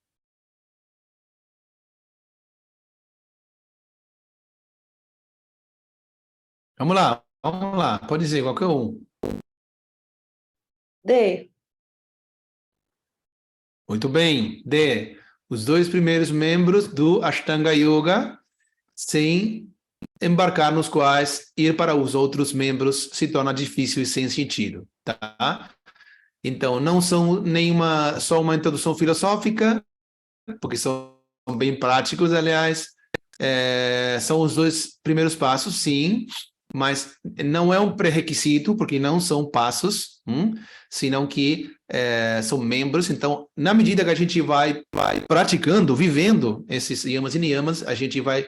Vamos lá. Pode dizer, qualquer um. D. Muito bem. D. Os 2 primeiros membros do Ashtanga Yoga, sem embarcar nos quais ir para os outros membros se torna difícil e sem sentido, tá? Então, não são só uma introdução filosófica, porque são bem práticos, aliás. São os 2 primeiros passos, sim, mas não é um pré-requisito, porque não são passos, senão que são membros. Então, na medida que a gente vai praticando, vivendo esses yamas e niyamas, a gente vai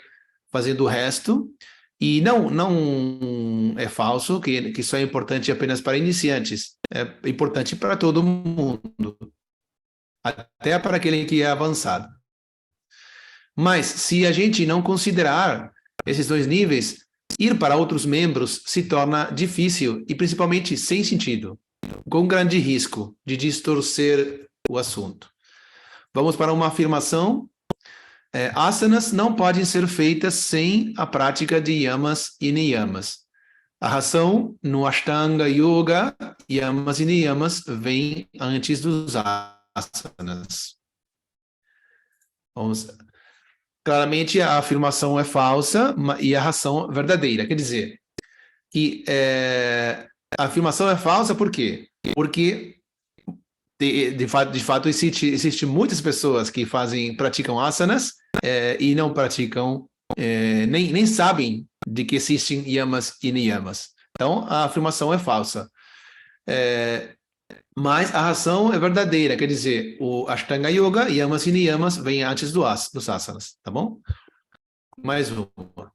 fazendo o resto. E não é falso que isso é importante apenas para iniciantes. É importante para todo mundo, até para aquele que é avançado. Mas, se a gente não considerar esses 2 níveis, ir para outros membros se torna difícil e principalmente sem sentido, com grande risco de distorcer o assunto. Vamos para uma afirmação. Asanas não podem ser feitas sem a prática de yamas e niyamas. A razão no Ashtanga Yoga, yamas e niyamas vêm antes dos asanas. Claramente a afirmação é falsa e a razão é verdadeira. Quer dizer, que a afirmação é falsa por quê? Porque de fato existe muitas pessoas que praticam asanas e não praticam, nem sabem de que existem yamas e niyamas. Então, a afirmação é falsa. Mas a razão é verdadeira, quer dizer, o Ashtanga Yoga, yamas e niyamas, vem antes dos asanas, tá bom? Mais uma.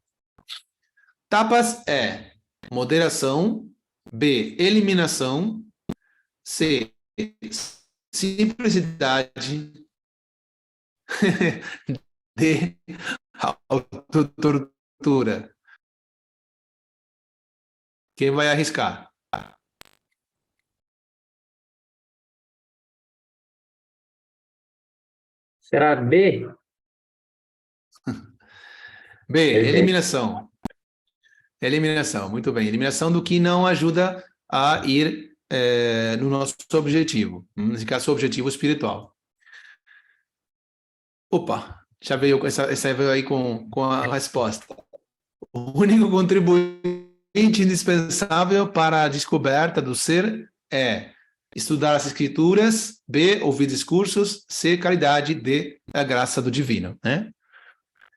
Tapas é moderação. B. Eliminação. C. Simplicidade. D. Autotortura. Quem vai arriscar? Será B? B. Eliminação. Eliminação, muito bem. Eliminação do que não ajuda a ir no nosso objetivo. Nesse caso, o objetivo espiritual. Opa, já veio essa veio aí com a resposta. O único contribuinte indispensável para a descoberta do ser é estudar as escrituras, B, ouvir discursos, C, caridade, D, a graça do divino, né?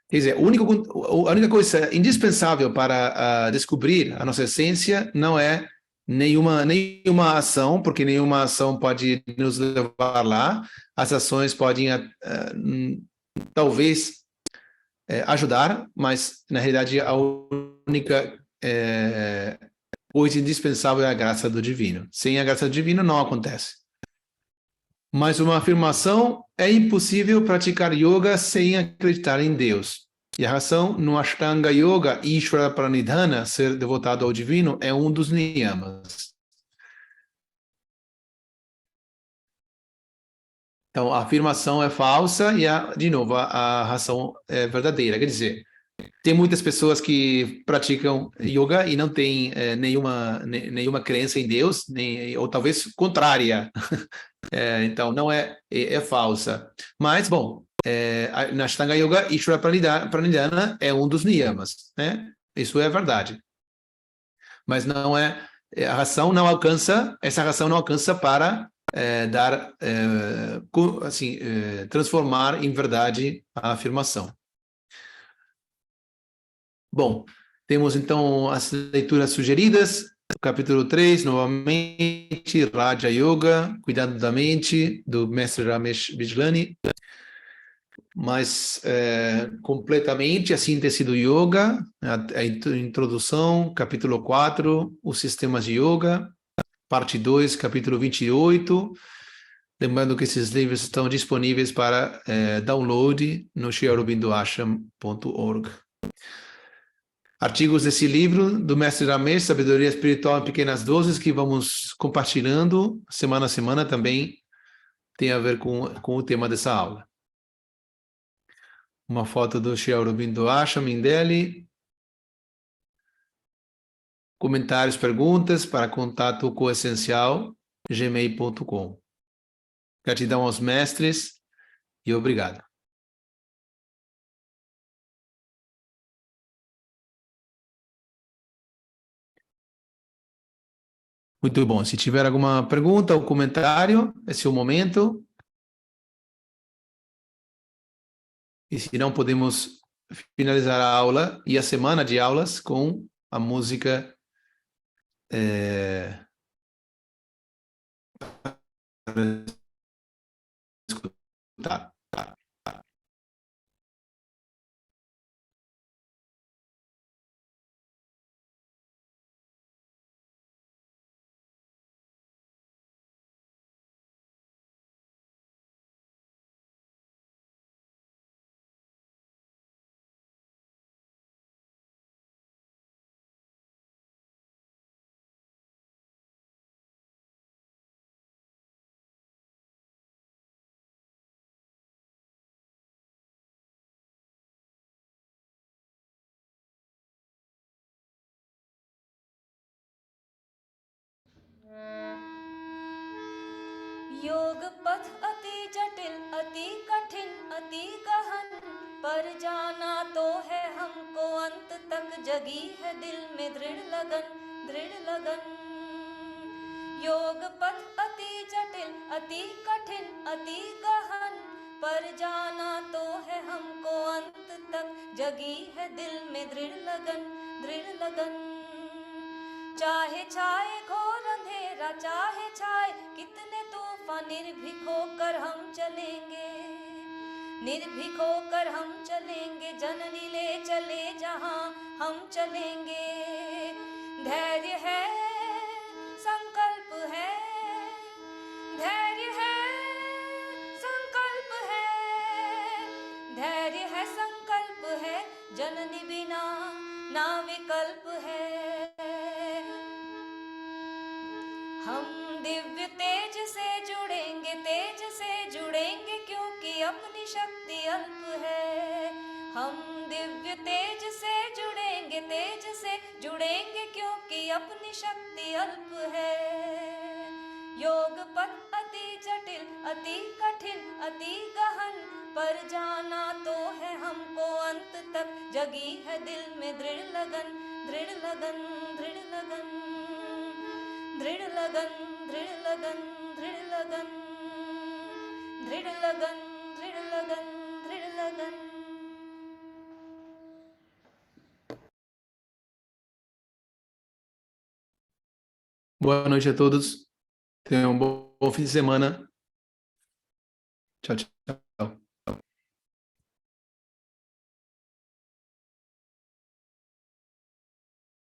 Quer dizer, a única coisa indispensável para descobrir a nossa essência não é nenhuma ação, porque nenhuma ação pode nos levar lá. As ações podem talvez ajudar, mas na realidade a única coisa indispensável é a graça do divino. Sem a graça do divino não acontece. Mas uma afirmação: é impossível praticar yoga sem acreditar em Deus. E a razão, no Ashtanga Yoga, Ishvara Pranidhana, ser devotado ao divino, é um dos niyamas. Então, a afirmação é falsa e, de novo, a razão é verdadeira. Quer dizer, tem muitas pessoas que praticam yoga e não têm nenhuma crença em Deus, ou talvez contrária. Então, não é falsa. Mas, bom, na Ashtanga Yoga, Ishvara Pranidhana é um dos niyamas, né? Isso é verdade. Mas não é, a razão não alcança, essa razão não alcança para transformar em verdade a afirmação. Bom, temos então as leituras sugeridas. Capítulo 3, novamente, Raja Yoga, Cuidado da Mente, do mestre Ramesh Bijlani. Mas completamente a síntese do yoga, a introdução, capítulo 4, os sistemas de yoga, parte 2, capítulo 28. Lembrando que esses livros estão disponíveis para download no sriaurobindoashram.org. Artigos desse livro, do mestre Ramesh, Sabedoria Espiritual em Pequenas Doses, que vamos compartilhando semana a semana, também tem a ver com o tema dessa aula. Uma foto do Sri Aurobindo Ashram em Delhi. Comentários, perguntas para contato com o essencial, gmail.com. Gratidão aos mestres e obrigado. Muito bom. Se tiver alguma pergunta ou comentário, esse é o momento. E se não, podemos finalizar a aula e a semana de aulas com a música para escutar. योग पथ अति जटिल अति कठिन अति गहन, पर जाना तो है हमको अंत तक, जगी है दिल में दृढ़ लगन, दृढ़ लगन। योग पथ अति जटिल अति कठिन अति गहन, पर जाना तो है हमको अंत तक, जगी है दिल में दृढ़ लगन, दृढ़ लगन। चाहे छाए घोर अंधेरा चाहे छाए कितने तूफान, निर्भीक होकर हम चलेंगे, निर्भीक होकर हम चलेंगे, जननी ले चले जहां हम चलेंगे। धैर्य है संकल्प है हम दिव्य तेज से जुड़ेंगे क्योंकि अपनी शक्ति अल्प है। हम दिव्य तेज से जुड़ेंगे क्योंकि अपनी शक्ति अल्प है। योग पथ अति जटिल, अति कठिन, अति गहन, पर जाना तो है हमको अंत तक। जगी है दिल में दृढ़ लगन, दृढ़ लगन, दृढ़ लगन, दृढ़ लगन, दृढ़ लगन, दृढ़ लगन, दृढ़ लगन, दृढ़ लगन, दृढ़ लगन। Boa noite a todos. Tenham um bom fim de semana. Tchau, tchau.